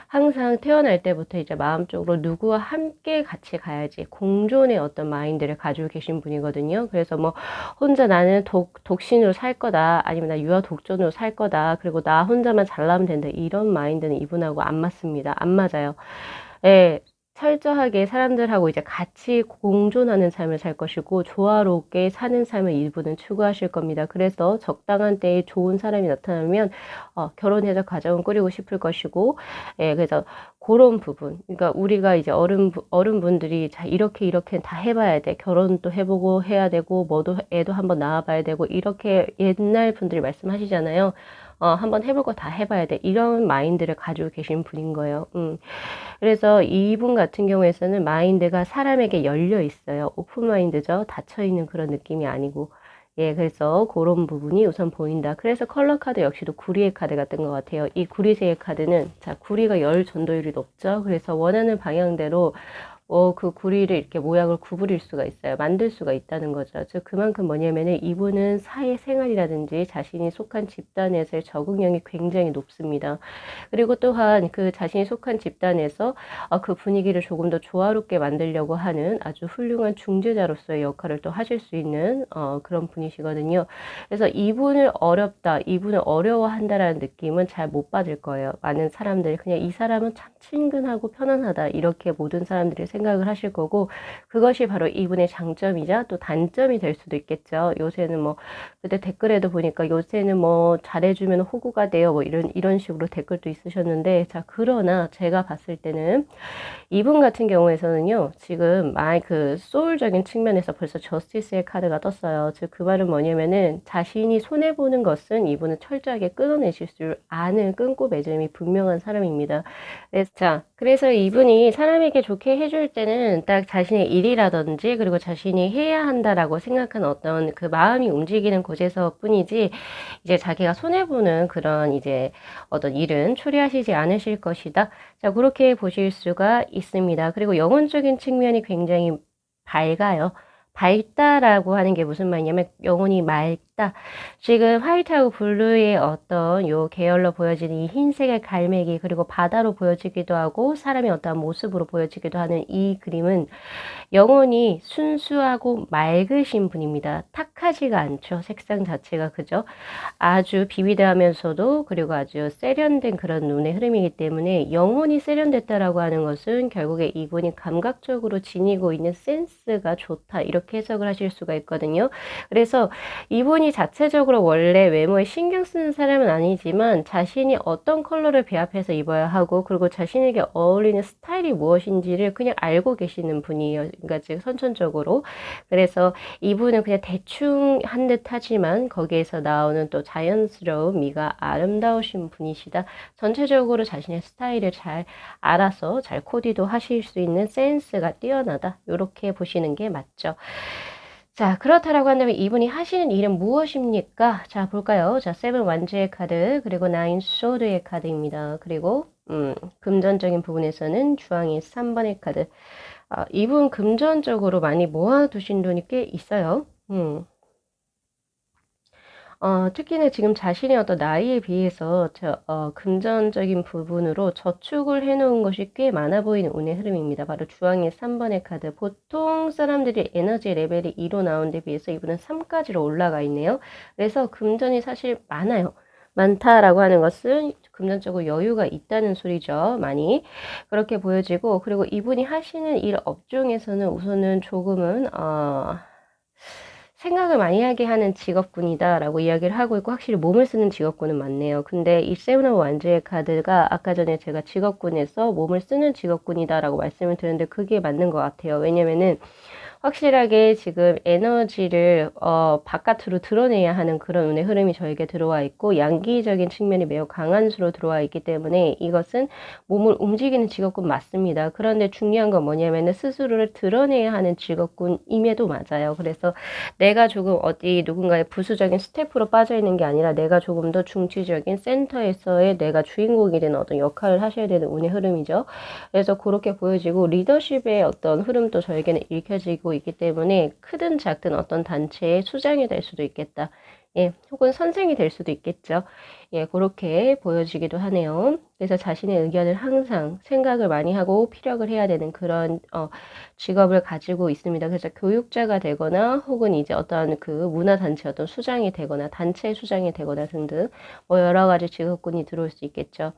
항상 태어날 때부터 이제 마음적으로 누구와 함께 같이 가야지 공존의 어떤 마인드를 가지고 계신 분이거든요. 그래서 뭐 혼자 나는 독신으로 살 거다, 아니면 나 유아 독존으로 살 거다, 그리고 나 혼자만 잘나면 된다, 이런 마인드는 이분하고 안 맞습니다. 안 맞아요. 예, 철저하게 사람들하고 이제 같이 공존하는 삶을 살 것이고 조화롭게 사는 삶을 이분은 추구하실 겁니다. 그래서 적당한 때에 좋은 사람이 나타나면 결혼해서 가정을 꾸리고 싶을 것이고, 그래서 그런 부분. 그러니까 우리가 이제 어른분들이 자, 이렇게 다 해봐야 돼. 결혼도 해보고 해야 되고, 뭐도 애도 한번 낳아봐야 되고, 이렇게 옛날 분들이 말씀하시잖아요. 한번 해볼 거 다 해봐야 돼. 이런 마인드를 가지고 계신 분인 거예요. 그래서 이분 같은 경우에서는 마인드가 사람에게 열려 있어요. 오픈 마인드죠. 닫혀 있는 그런 느낌이 아니고. 예, 그래서 그런 부분이 우선 보인다. 그래서 컬러 카드 역시도 구리의 카드가 뜬 것 같아요. 이 구리색의 카드는, 자, 구리가 열 전도율이 높죠. 그래서 원하는 방향대로 그 구리를 이렇게 모양을 구부릴 수가 있어요. 만들 수가 있다는 거죠. 즉, 그만큼 뭐냐면은 이분은 사회생활이라든지 자신이 속한 집단에서의 적응력이 굉장히 높습니다. 그리고 또한 그 자신이 속한 집단에서 그 분위기를 조금 더 조화롭게 만들려고 하는 아주 훌륭한 중재자로서의 역할을 또 하실 수 있는 그런 분이시거든요. 그래서 이분을 어려워한다라는 느낌은 잘 못 받을 거예요. 많은 사람들이 그냥 이 사람은 참 친근하고 편안하다 이렇게 모든 사람들이 생각을 하실 거고, 그것이 바로 이분의 장점이자 또 단점이 될 수도 있겠죠. 요새는 뭐 그때 댓글에도 보니까 요새는 뭐 잘해주면 호구가 돼요, 뭐 이런 식으로 댓글도 있으셨는데, 자, 그러나 제가 봤을 때는 이분 같은 경우에서는요, 지금 그 소울적인 측면에서 벌써 저스티스의 카드가 떴어요. 즉, 그 말은 뭐냐면은 자신이 손해보는 것은 이분은 철저하게 끊어내실 줄 아는 끊고 매점이 분명한 사람입니다. 그래서 이분이 사람에게 좋게 해줄 때는 딱 자신의 일이라든지 그리고 자신이 해야 한다라고 생각하는 어떤 그 마음이 움직이는 곳에서 뿐이지, 이제 자기가 손해보는 그런 이제 어떤 일은 초래하시지 않으실 것이다. 자, 그렇게 보실 수가 있습니다. 그리고 영혼적인 측면이 굉장히 밝아요. 밝다라고 하는 게 무슨 말이냐면 영혼이 맑다. 지금 화이트하고 블루의 어떤 요 계열로 보여지는 이 흰색의 갈매기, 그리고 바다로 보여지기도 하고 사람의 어떤 모습으로 보여지기도 하는 이 그림은 영혼이 순수하고 맑으신 분입니다. 탁하지가 않죠. 색상 자체가, 그죠? 아주 비비드하면서도 그리고 아주 세련된 그런 눈의 흐름이기 때문에, 영혼이 세련됐다라고 하는 것은 결국에 이분이 감각적으로 지니고 있는 센스가 좋다 이렇게 해석을 하실 수가 있거든요. 그래서 이분이 자체적으로 원래 외모에 신경 쓰는 사람은 아니지만 자신이 어떤 컬러를 배합해서 입어야 하고 그리고 자신에게 어울리는 스타일이 무엇인지를 그냥 알고 계시는 분이에요. 그러니까 즉 선천적으로. 그래서 이분은 그냥 대충 한 듯 하지만 거기에서 나오는 또 자연스러운 미가 아름다우신 분이시다. 전체적으로 자신의 스타일을 잘 알아서 잘 코디도 하실 수 있는 센스가 뛰어나다. 이렇게 보시는 게 맞죠. 자, 그렇다라고 한다면 이분이 하시는 일은 무엇입니까? 자, 볼까요? 자, 세븐 완주의 카드, 그리고 나인 소드의 카드입니다. 그리고, 금전적인 부분에서는 주황의 3번의 카드. 이분 금전적으로 많이 모아두신 돈이 꽤 있어요. 특히나 지금 자신의 어떤 나이에 비해서 금전적인 부분으로 저축을 해놓은 것이 꽤 많아 보이는 운의 흐름입니다. 바로 주황의 3번의 카드. 보통 사람들이 에너지 레벨이 2로 나온 데 비해서 이분은 3까지로 올라가 있네요. 그래서 금전이 사실 많아요. 많다라고 하는 것은 금전적으로 여유가 있다는 소리죠. 많이. 그렇게 보여지고, 그리고 이분이 하시는 일 업종에서는 우선은 조금은, 생각을 많이 하게 하는 직업군이다라고 이야기를 하고 있고, 확실히 몸을 쓰는 직업군은 맞네요. 근데 이 세븐 오브 완즈의 카드가 아까 전에 제가 직업군에서 몸을 쓰는 직업군이다라고 말씀을 드렸는데 그게 맞는 것 같아요. 왜냐면은 확실하게 지금 에너지를 바깥으로 드러내야 하는 그런 운의 흐름이 저에게 들어와 있고, 양기적인 측면이 매우 강한 수로 들어와 있기 때문에 이것은 몸을 움직이는 직업군 맞습니다. 그런데 중요한 건 뭐냐면은 스스로를 드러내야 하는 직업군임에도 맞아요. 그래서 내가 조금 어디 누군가의 부수적인 스태프로 빠져 있는 게 아니라 내가 조금 더 중추적인 센터에서의 내가 주인공이 되는 어떤 역할을 하셔야 되는 운의 흐름이죠. 그래서 그렇게 보여지고, 리더십의 어떤 흐름도 저에게는 읽혀지고 있기 때문에 크든 작든 어떤 단체의 수장이 될 수도 있겠다. 예, 혹은 선생이 될 수도 있겠죠. 예, 그렇게 보여지기도 하네요. 그래서 자신의 의견을 항상 생각을 많이 하고 피력을 해야 되는 그런 직업을 가지고 있습니다. 그래서 교육자가 되거나 혹은 이제 어떤 그 문화단체 어떤 수장이 되거나 단체 수장이 되거나 등등 뭐 여러 가지 직업군이 들어올 수 있겠죠.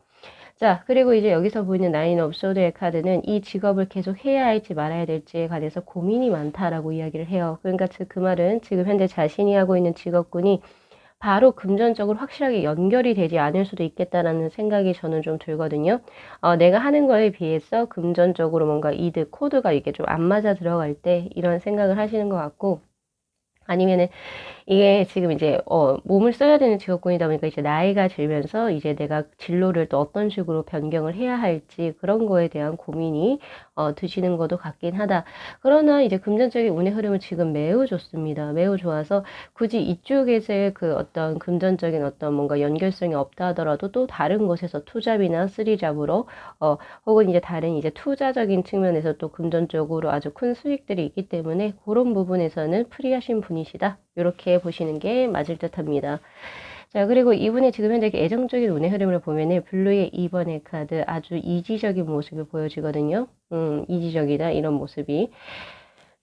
자, 그리고 이제 여기서 보이는 나인 오브 소드의 카드는 이 직업을 계속 해야 할지 말아야 될지에 관해서 고민이 많다라고 이야기를 해요. 그러니까 그 말은 지금 현재 자신이 하고 있는 직업군이 바로 금전적으로 확실하게 연결이 되지 않을 수도 있겠다라는 생각이 저는 좀 들거든요. 내가 하는 거에 비해서 금전적으로 뭔가 이득, 코드가 이게 좀 안 맞아 들어갈 때 이런 생각을 하시는 것 같고, 아니면은 이게 지금 이제 몸을 써야 되는 직업군이다 보니까 이제 나이가 들면서 이제 내가 진로를 또 어떤 식으로 변경을 해야 할지 그런 거에 대한 고민이 드시는 것도 같긴 하다. 그러나 이제 금전적인 운의 흐름은 지금 매우 좋습니다. 매우 좋아서 굳이 이쪽에서의 그 어떤 금전적인 어떤 뭔가 연결성이 없다 하더라도 또 다른 곳에서 투잡이나 쓰리잡으로 혹은 이제 다른 이제 투자적인 측면에서 또 금전적으로 아주 큰 수익들이 있기 때문에 그런 부분에서는 프리하신 분이시다. 이렇게 보시는 게 맞을 듯 합니다. 자, 그리고 이분의 지금 현재 애정적인 운의 흐름을 보면은 블루의 2번의 카드 아주 이지적인 모습이 보여지거든요. 이지적이다 이런 모습이.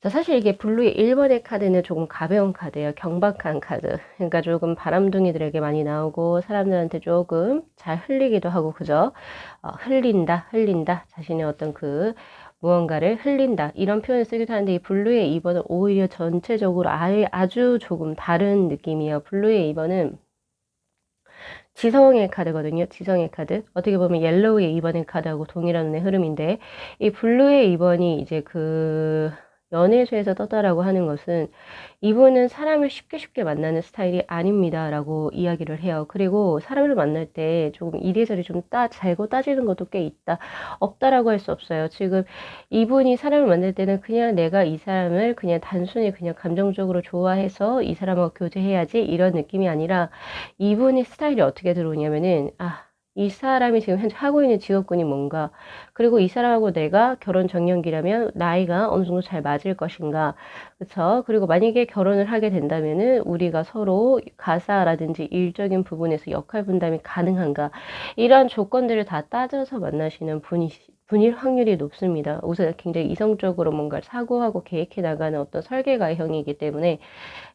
자, 사실 이게 블루의 1번의 카드는 조금 가벼운 카드예요. 경박한 카드. 그러니까 조금 바람둥이들에게 많이 나오고 사람들한테 조금 잘 흘리기도 하고 그죠? 흘린다. 자신의 어떤 그 무언가를 흘린다. 이런 표현을 쓰기도 하는데 이 블루의 2번은 오히려 전체적으로 아주 조금 다른 느낌이에요. 블루의 2번은 지성의 카드거든요. 지성의 카드. 어떻게 보면 옐로우의 2번의 카드하고 동일한 흐름인데 이 블루의 2번이 이제 그 연애수에서 떴다라고 하는 것은 이분은 사람을 쉽게 만나는 스타일이 아닙니다라고 이야기를 해요. 그리고 사람을 만날 때 조금 이리저리 좀 잘고 따지는 것도 꽤 있다. 없다라고 할 수 없어요. 지금 이분이 사람을 만날 때는 그냥 내가 이 사람을 그냥 단순히 그냥 감정적으로 좋아해서 이 사람하고 교제해야지 이런 느낌이 아니라 이분의 스타일이 어떻게 들어오냐면은 이 사람이 지금 현재 하고 있는 직업군이 뭔가, 그리고 이 사람하고 내가 결혼 정년기라면 나이가 어느 정도 잘 맞을 것인가, 그쵸? 그리고 만약에 결혼을 하게 된다면은 우리가 서로 가사라든지 일적인 부분에서 역할 분담이 가능한가, 이런 조건들을 다 따져서 만나시는 분일 확률이 높습니다. 우선 굉장히 이성적으로 뭔가를 사고하고 계획해 나가는 어떤 설계가의 형이기 때문에,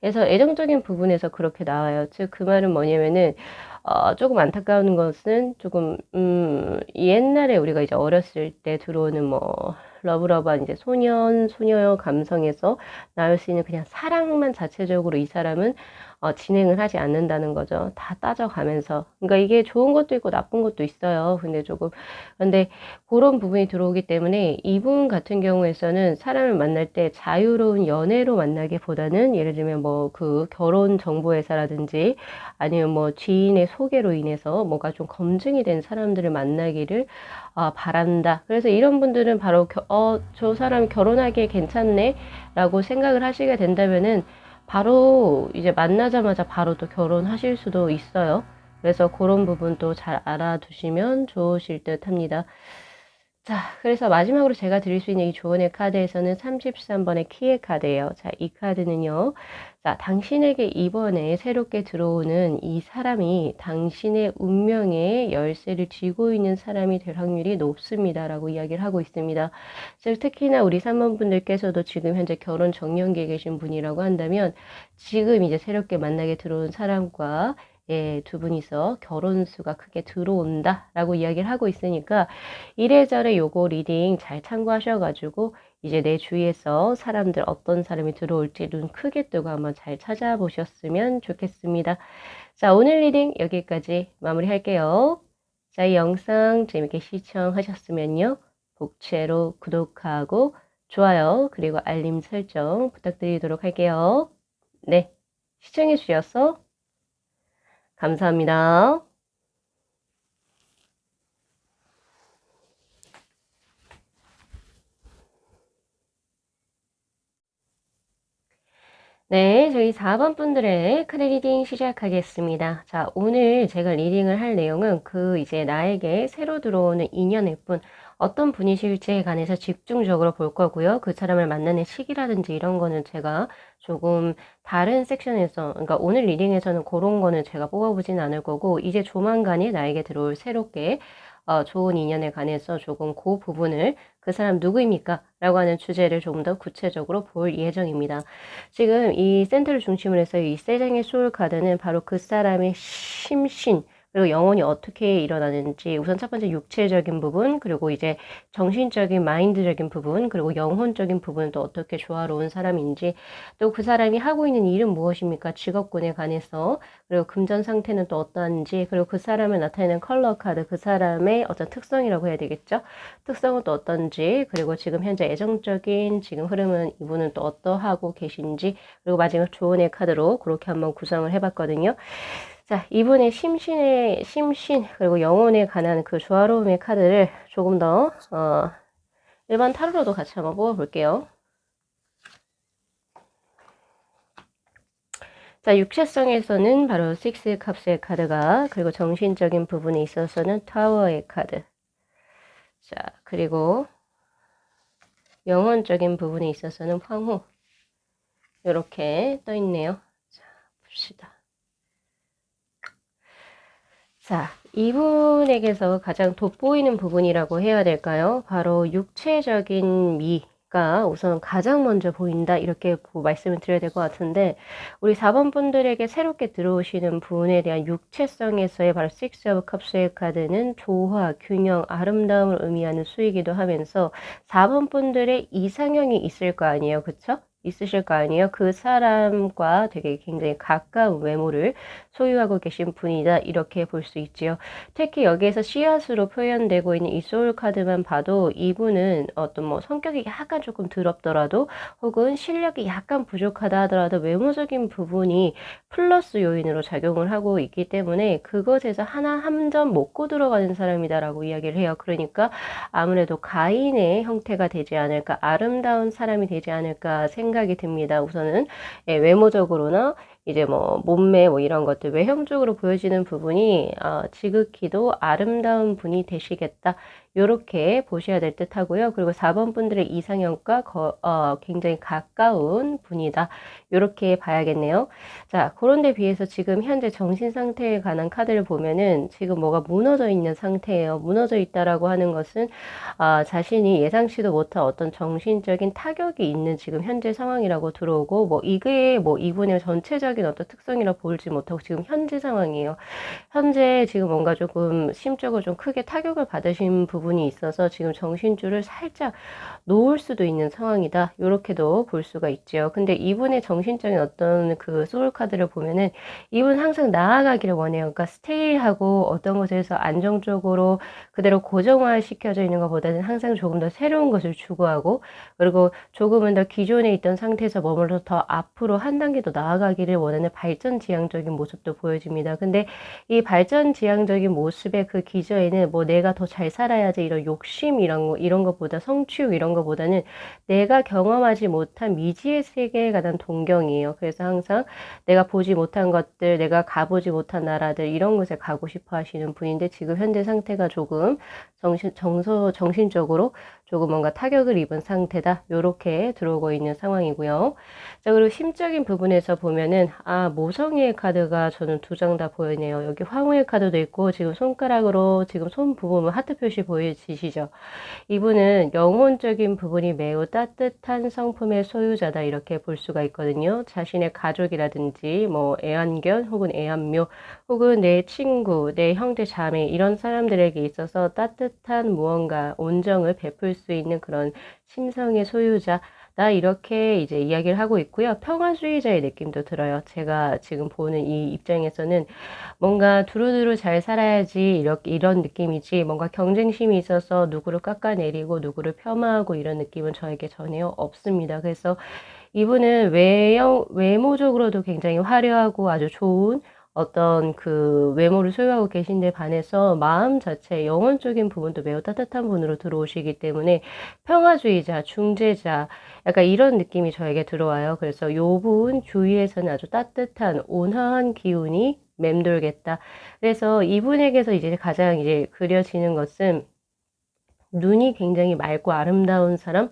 그래서 애정적인 부분에서 그렇게 나와요. 즉, 그 말은 뭐냐면은, 조금 안타까운 것은 조금, 옛날에 우리가 이제 어렸을 때 들어오는 뭐, 러브러브한 이제 소녀 감성에서 나올 수 있는 그냥 사랑만 자체적으로 이 사람은, 진행을 하지 않는다는 거죠. 다 따져가면서. 그러니까 이게 좋은 것도 있고 나쁜 것도 있어요. 근데 그런 부분이 들어오기 때문에 이분 같은 경우에서는 사람을 만날 때 자유로운 연애로 만나기보다는 예를 들면 뭐 그 결혼 정보회사라든지 아니면 뭐 지인의 소개로 인해서 뭔가 좀 검증이 된 사람들을 만나기를 바란다. 그래서 이런 분들은 바로 저 사람 결혼하기에 괜찮네 라고 생각을 하시게 된다면은 바로 이제 만나자마자 바로 또 결혼하실 수도 있어요. 그래서 그런 부분도 잘 알아두시면 좋으실 듯 합니다. 자, 그래서 마지막으로 제가 드릴 수 있는 이 조언의 카드에서는 33번의 키의 카드예요. 자, 이 카드는요. 자, 당신에게 이번에 새롭게 들어오는 이 사람이 당신의 운명의 열쇠를 쥐고 있는 사람이 될 확률이 높습니다. 라고 이야기를 하고 있습니다. 즉, 특히나 우리 3번 분들께서도 지금 현재 결혼 정년기에 계신 분이라고 한다면 지금 이제 새롭게 만나게 들어온 사람과 두 분이서 결혼수가 크게 들어온다라고 이야기를 하고 있으니까 이래저래 요거 리딩 잘 참고하셔가지고 이제 내 주위에서 사람들 어떤 사람이 들어올지 눈 크게 뜨고 한번 잘 찾아보셨으면 좋겠습니다. 자, 오늘 리딩 여기까지 마무리할게요. 자, 이 영상 재밌게 시청하셨으면요. 복채로 구독하고 좋아요 그리고 알림 설정 부탁드리도록 할게요. 네, 시청해 주셔서 감사합니다. 네, 저희 4번 분들의 카드 리딩 시작하겠습니다. 자, 오늘 제가 리딩을 할 내용은 이제 나에게 새로 들어오는 인연의 분, 어떤 분이실지에 관해서 집중적으로 볼 거고요. 그 사람을 만나는 시기라든지 이런 거는 제가 조금 다른 섹션에서, 그러니까 오늘 리딩에서는 그런 거는 제가 뽑아보진 않을 거고, 이제 조만간에 나에게 들어올 새롭게 좋은 인연에 관해서 조금 그 부분을 그 사람 누구입니까? 라고 하는 주제를 조금 더 구체적으로 볼 예정입니다. 지금 이 센터를 중심으로 해서 이 세 장의 소울 카드는 바로 그 사람의 심신, 그리고 영혼이 어떻게 일어나는지 우선 첫 번째 육체적인 부분, 그리고 이제 정신적인 마인드적인 부분, 그리고 영혼적인 부분은 또 어떻게 조화로운 사람인지, 또 그 사람이 하고 있는 일은 무엇입니까? 직업군에 관해서, 그리고 금전 상태는 또 어떠한지, 그리고 그 사람을 나타내는 컬러 카드, 그 사람의 어떤 특성이라고 해야 되겠죠? 특성은 또 어떤지, 그리고 지금 현재 애정적인 지금 흐름은 이분은 또 어떠하고 계신지, 그리고 마지막 조언의 카드로 그렇게 한번 구성을 해봤거든요. 자, 이분의 심신, 그리고 영혼에 관한 그 조화로움의 카드를 조금 더, 일반 타로로도 같이 한번 뽑아볼게요. 자, 육체성에서는 바로 식스 컵스의 카드가, 그리고 정신적인 부분에 있어서는 타워의 카드. 자, 그리고 영혼적인 부분에 있어서는 황후. 이렇게 떠 있네요. 자, 봅시다. 자, 이분에게서 가장 돋보이는 부분이라고 해야 될까요? 바로 육체적인 미가 우선 가장 먼저 보인다. 이렇게 말씀을 드려야 될 것 같은데, 우리 4번 분들에게 새롭게 들어오시는 분에 대한 육체성에서의 바로 Six of Cups의 카드는 조화, 균형, 아름다움을 의미하는 수이기도 하면서 4번 분들의 이상형이 있을 거 아니에요. 그쵸? 있으실 거 아니에요. 그 사람과 되게 굉장히 가까운 외모를 소유하고 계신 분이다. 이렇게 볼 수 있지요. 특히 여기에서 씨앗으로 표현되고 있는 이 소울 카드만 봐도 이분은 어떤 뭐 성격이 약간 조금 더럽더라도 혹은 실력이 약간 부족하다 하더라도 외모적인 부분이 플러스 요인으로 작용을 하고 있기 때문에 그것에서 하나 한 점 먹고 들어가는 사람이다라고 이야기를 해요. 그러니까 아무래도 가인의 형태가 되지 않을까, 아름다운 사람이 되지 않을까 생각이 듭니다. 우선은 외모적으로나 이제 뭐 몸매 뭐 이런 것들 외형적으로 보여지는 부분이 지극히도 아름다운 분이 되시겠다. 요렇게 보셔야 될 듯 하고요. 그리고 4번 분들의 이상형과 굉장히 가까운 분이다. 요렇게 봐야겠네요. 자, 그런데 비해서 지금 현재 정신 상태에 관한 카드를 보면은 지금 뭐가 무너져 있는 상태예요. 무너져 있다라고 하는 것은 자신이 예상치도 못한 어떤 정신적인 타격이 있는 지금 현재 상황이라고 들어오고, 뭐 이게 뭐 이분의 전체적인 심적인 어떤 특성이라 보지 못하고 지금 현재 상황이에요. 현재 지금 뭔가 조금 심적으로 좀 크게 타격을 받으신 부분이 있어서 지금 정신줄을 살짝 놓을 수도 있는 상황이다. 요렇게도 볼 수가 있죠. 근데 이분의 정신적인 어떤 그 소울 카드를 보면은 이분 항상 나아가기를 원해요. 그러니까 스테이하고 어떤 것에서 안정적으로 그대로 고정화 시켜져 있는 것보다는 항상 조금 더 새로운 것을 추구하고, 그리고 조금은 더 기존에 있던 상태에서 머물러 더 앞으로 한 단계 더 나아가기를 원하는 발전지향적인 모습도 보여집니다. 근데 이 발전지향적인 모습의 그 기저에는 뭐 내가 더 잘 살아야지 이런 욕심 이런 것보다 성취욕 이런 것보다는 내가 경험하지 못한 미지의 세계에 관한 동경이에요. 그래서 항상 내가 보지 못한 것들, 내가 가보지 못한 나라들 이런 곳에 가고 싶어 하시는 분인데 지금 현재 상태가 조금 정신적으로 조금 뭔가 타격을 입은 상태다. 요렇게 들어오고 있는 상황이고요. 자, 그리고 심적인 부분에서 보면은 모성애의 카드가 저는 두 장 다 보이네요. 여기 황후의 카드도 있고 지금 손가락으로 지금 손 부분 하트 표시 보이시죠? 이분은 영혼적인 부분이 매우 따뜻한 성품의 소유자다 이렇게 볼 수가 있거든요. 자신의 가족이라든지 뭐 애완견 혹은 애완묘 혹은 내 친구, 내 형제 자매 이런 사람들에게 있어서 따뜻한 무언가 온정을 베풀 수 있는 그런 심성의 소유자 나 이렇게 이제 이야기를 하고 있고요. 평화주의자의 느낌도 들어요. 제가 지금 보는 이 입장에서는 뭔가 두루두루 잘 살아야지 이런 느낌이지 뭔가 경쟁심이 있어서 누구를 깎아내리고 누구를 폄하하고 이런 느낌은 저에게 전혀 없습니다. 그래서 이분은 외모적으로도 굉장히 화려하고 아주 좋은 어떤 그 외모를 소유하고 계신데 반해서 마음 자체, 영혼적인 부분도 매우 따뜻한 분으로 들어오시기 때문에 평화주의자, 중재자, 약간 이런 느낌이 저에게 들어와요. 그래서 요 부분 주위에서는 아주 따뜻한 온화한 기운이 맴돌겠다. 그래서 이분에게서 이제 가장 이제 그려지는 것은 눈이 굉장히 맑고 아름다운 사람,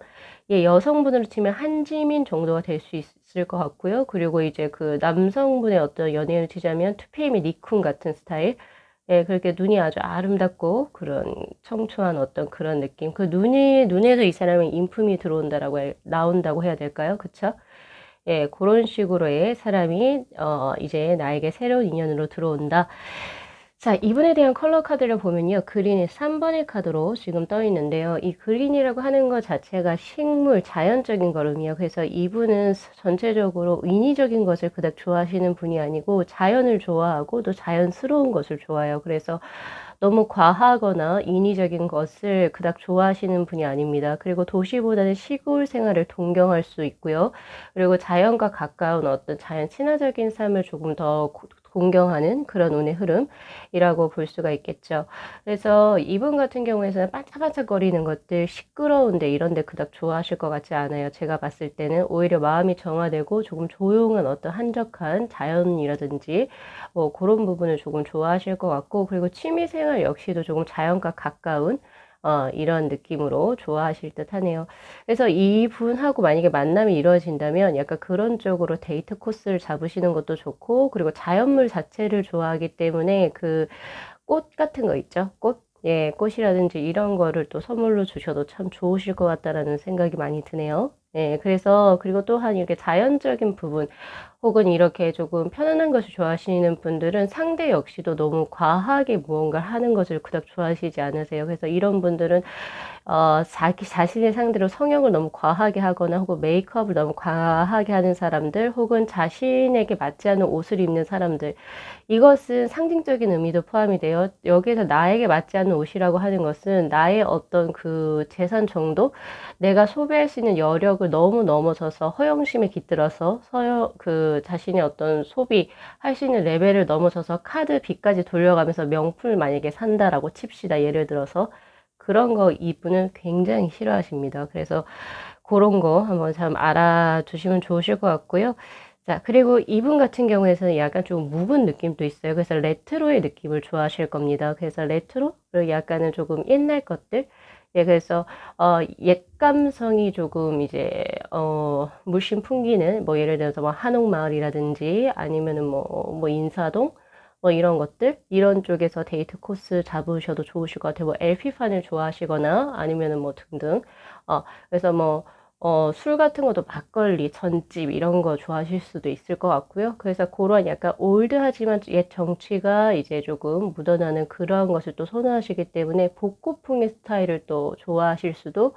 예, 여성분으로 치면 한지민 정도가 될 수 있을 것 같고요. 그리고 이제 그 남성분의 어떤 연예인을 치자면 투페이미 니쿤 같은 스타일, 예, 그렇게 눈이 아주 아름답고 그런 청초한 어떤 그런 느낌. 그 눈에서 이 사람의 인품이 나온다고 해야 될까요? 그쵸? 예, 그런 식으로의 사람이, 이제 나에게 새로운 인연으로 들어온다. 자, 이분에 대한 컬러 카드를 보면요. 그린이 3번의 카드로 지금 떠 있는데요. 이 그린이라고 하는 것 자체가 식물, 자연적인 걸 의미해요. 그래서 이분은 전체적으로 인위적인 것을 그닥 좋아하시는 분이 아니고 자연을 좋아하고 또 자연스러운 것을 좋아해요. 그래서 너무 과하거나 인위적인 것을 그닥 좋아하시는 분이 아닙니다. 그리고 도시보다는 시골 생활을 동경할 수 있고요. 그리고 자연과 가까운 어떤 자연 친화적인 삶을 조금 더 공경하는 그런 운의 흐름이라고 볼 수가 있겠죠. 그래서 이분 같은 경우에는 반짝반짝거리는 것들, 시끄러운데 이런데 그닥 좋아하실 것 같지 않아요. 제가 봤을 때는 오히려 마음이 정화되고 조금 조용한 어떤 한적한 자연이라든지 뭐 그런 부분을 조금 좋아하실 것 같고, 그리고 취미생활 역시도 조금 자연과 가까운 이런 느낌으로 좋아하실 듯 하네요. 그래서 이분하고 만약에 만남이 이루어진다면 약간 그런 쪽으로 데이트 코스를 잡으시는 것도 좋고, 그리고 자연물 자체를 좋아하기 때문에 그 꽃 같은 거 있죠? 꽃? 예, 꽃이라든지 이런 거를 또 선물로 주셔도 참 좋으실 것 같다라는 생각이 많이 드네요. 예, 그래서, 그리고 또한 이렇게 자연적인 부분, 혹은 이렇게 조금 편안한 것을 좋아하시는 분들은 상대 역시도 너무 과하게 무언가를 하는 것을 그닥 좋아하시지 않으세요. 그래서 이런 분들은 자기 자신의 상대로 성형을 너무 과하게 하거나 혹은 메이크업을 너무 과하게 하는 사람들 혹은 자신에게 맞지 않는 옷을 입는 사람들, 이것은 상징적인 의미도 포함이 돼요. 여기에서 나에게 맞지 않는 옷이라고 하는 것은 나의 어떤 그 재산 정도, 내가 소비할 수 있는 여력을 너무 넘어서서 허영심에 깃들어서 자신의 어떤 소비할 수 있는 레벨을 넘어서서 카드 빚까지 돌려가면서 명품을 만약에 산다라고 칩시다. 예를 들어서 그런 거 이분은 굉장히 싫어하십니다. 그래서 그런 거 한번 참 알아두시면 좋으실 것 같고요. 자, 그리고 이분 같은 경우에는 약간 좀 묵은 느낌도 있어요. 그래서 레트로의 느낌을 좋아하실 겁니다. 그래서 레트로? 그리고 약간은 조금 옛날 것들? 예, 그래서, 옛 감성이 조금 이제, 물씬 풍기는, 뭐, 예를 들어서 뭐, 한옥마을이라든지, 아니면은 뭐, 인사동? 뭐, 이런 것들? 이런 쪽에서 데이트 코스 잡으셔도 좋으실 것 같아요. 뭐, LP판을 좋아하시거나, 아니면은 뭐, 등등. 그래서 뭐, 술 같은 것도 막걸리, 전집 이런 거 좋아하실 수도 있을 것 같고요. 그래서 고런 약간 올드하지만 옛 정취가 이제 조금 묻어나는 그런 것을 또 선호하시기 때문에 복고풍의 스타일을 또 좋아하실 수도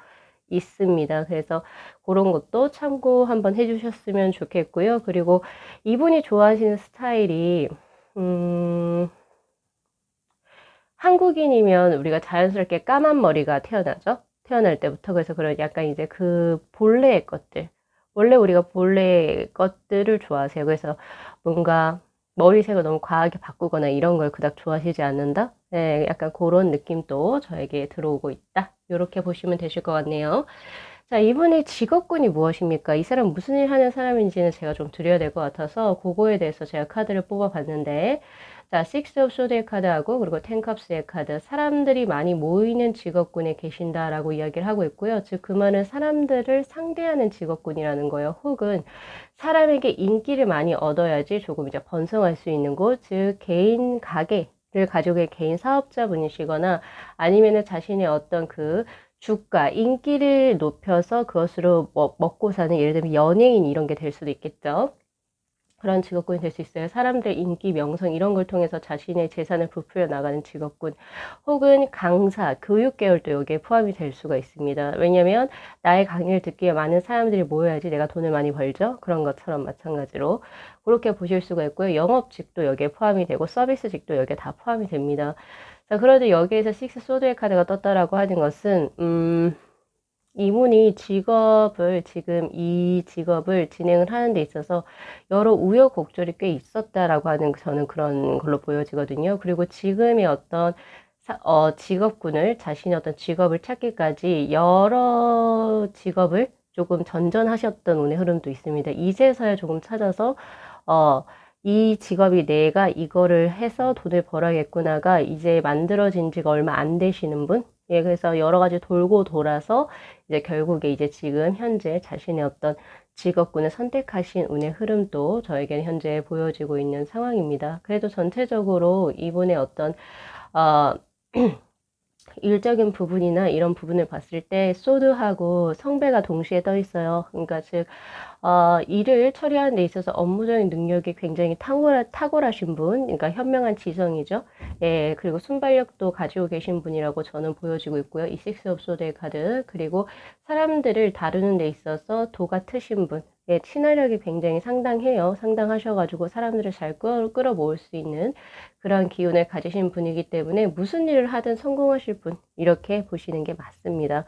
있습니다. 그래서 고런 것도 참고 한번 해 주셨으면 좋겠고요. 그리고 이분이 좋아하시는 스타일이 음 한국인이면 우리가 자연스럽게 까만 머리가 태어나죠. 태어날 때부터. 그래서 그런 약간 이제 그 본래의 것들. 원래 우리가 본래의 것들을 좋아하세요. 그래서 뭔가 머리색을 너무 과하게 바꾸거나 이런 걸 그닥 좋아하시지 않는다? 네, 약간 그런 느낌도 저에게 들어오고 있다. 요렇게 보시면 되실 것 같네요. 자, 이분의 직업군이 무엇입니까? 이 사람 무슨 일 하는 사람인지는 제가 좀 드려야 될 것 같아서 그거에 대해서 제가 카드를 뽑아봤는데 자, 식스 오브 소드의 카드하고 그리고 텐컵스의 카드 사람들이 많이 모이는 직업군에 계신다라고 이야기를 하고 있고요. 즉 그 말은 사람들을 상대하는 직업군이라는 거예요. 혹은 사람에게 인기를 많이 얻어야지 조금 이제 번성할 수 있는 곳, 즉 개인 가게를 가지고 계신 개인 사업자분이시거나 아니면은 자신의 어떤 그 주가, 인기를 높여서 그것으로 먹고 사는 예를 들면 연예인 이런 게 될 수도 있겠죠. 그런 직업군이 될 수 있어요. 사람들 인기, 명성 이런 걸 통해서 자신의 재산을 부풀려 나가는 직업군. 혹은 강사, 교육 계열도 여기에 포함이 될 수가 있습니다. 왜냐면 나의 강의를 듣기에 많은 사람들이 모여야지 내가 돈을 많이 벌죠. 그런 것처럼 마찬가지로 그렇게 보실 수가 있고요. 영업직도 여기에 포함이 되고 서비스직도 여기에 다 포함이 됩니다. 자, 그런데 여기에서 식스 소드의 카드가 떴다라고 하는 것은 이분이 지금 이 직업을 진행을 하는 데 있어서 여러 우여곡절이 꽤 있었다라고 하는 저는 그런 걸로 보여지거든요. 그리고 지금의 어떤 직업군을 자신의 어떤 직업을 찾기까지 여러 직업을 조금 전전하셨던 운의 흐름도 있습니다. 이제서야 조금 찾아서 이 직업이 내가 이거를 해서 돈을 벌어야겠구나가 이제 만들어진 지가 얼마 안 되시는 분? 예, 그래서 여러 가지 돌고 돌아서 이제 결국에 이제 지금 현재 자신의 어떤 직업군을 선택하신 운의 흐름도 저에게는 현재 보여지고 있는 상황입니다. 그래도 전체적으로 이분의 어떤 어, 일적인 부분이나 이런 부분을 봤을 때 소드하고 성배가 동시에 떠 있어요. 그러니까 즉 일을 처리하는 데 있어서 업무적인 능력이 굉장히 탁월하신 분, 그러니까 현명한 지성이죠. 예, 그리고 순발력도 가지고 계신 분이라고 저는 보여지고 있고요. 이 식스 오브 소드의 카드, 그리고 사람들을 다루는 데 있어서 도가 트신 분, 예, 친화력이 굉장히 상당해요. 상당하셔가지고 사람들을 잘 끌어모을 수 있는 그런 기운을 가지신 분이기 때문에 무슨 일을 하든 성공하실 분, 이렇게 보시는 게 맞습니다.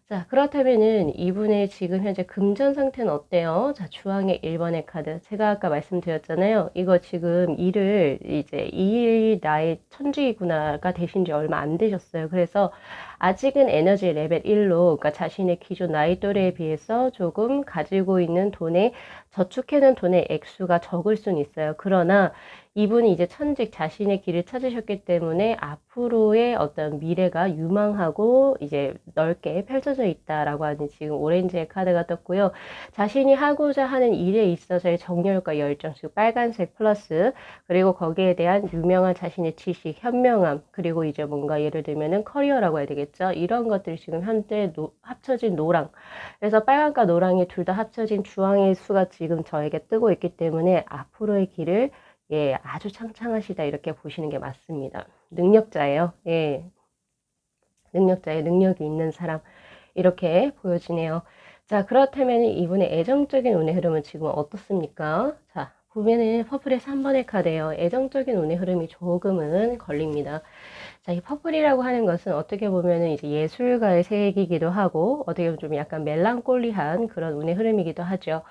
자, 그렇다면은 이분의 지금 현재 금전 상태는 어때요? 자, 주황의 1번의 카드. 제가 아까 말씀드렸잖아요. 이거 지금 이제 이 일이 나의 천직이구나가 되신 지 얼마 안 되셨어요. 그래서 아직은 에너지 레벨 1로, 그러니까 자신의 기존 나이 또래에 비해서 조금 가지고 있는 돈에 저축해놓은 돈의 액수가 적을 수는 있어요. 그러나 이분이 이제 천직 자신의 길을 찾으셨기 때문에 앞으로의 어떤 미래가 유망하고 이제 넓게 펼쳐져 있다라고 하는 지금 오렌지의 카드가 떴고요. 자신이 하고자 하는 일에 있어서의 정열과 열정, 즉 빨간색 플러스 그리고 거기에 대한 유명한 자신의 지식, 현명함 그리고 이제 뭔가 예를 들면은 커리어라고 해야 되겠죠. 이런 것들이 지금 현재 합쳐진 노랑. 그래서 빨강과 노랑이 둘 다 합쳐진 주황의 수가 지금 저에게 뜨고 있기 때문에 앞으로의 길을 예, 아주 창창하시다 이렇게 보시는 게 맞습니다. 능력자예요. 예, 능력자의 능력이 있는 사람 이렇게 보여지네요. 자, 그렇다면 이분의 애정적인 운의 흐름은 지금 어떻습니까? 자, 보면은 퍼플의 3번의 카드예요. 애정적인 운의 흐름이 조금은 걸립니다. 자, 이 퍼플이라고 하는 것은 어떻게 보면은 이제 예술가의 색이기도 하고 어떻게 보면 좀 약간 멜랑콜리한 그런 운의 흐름이기도 하죠.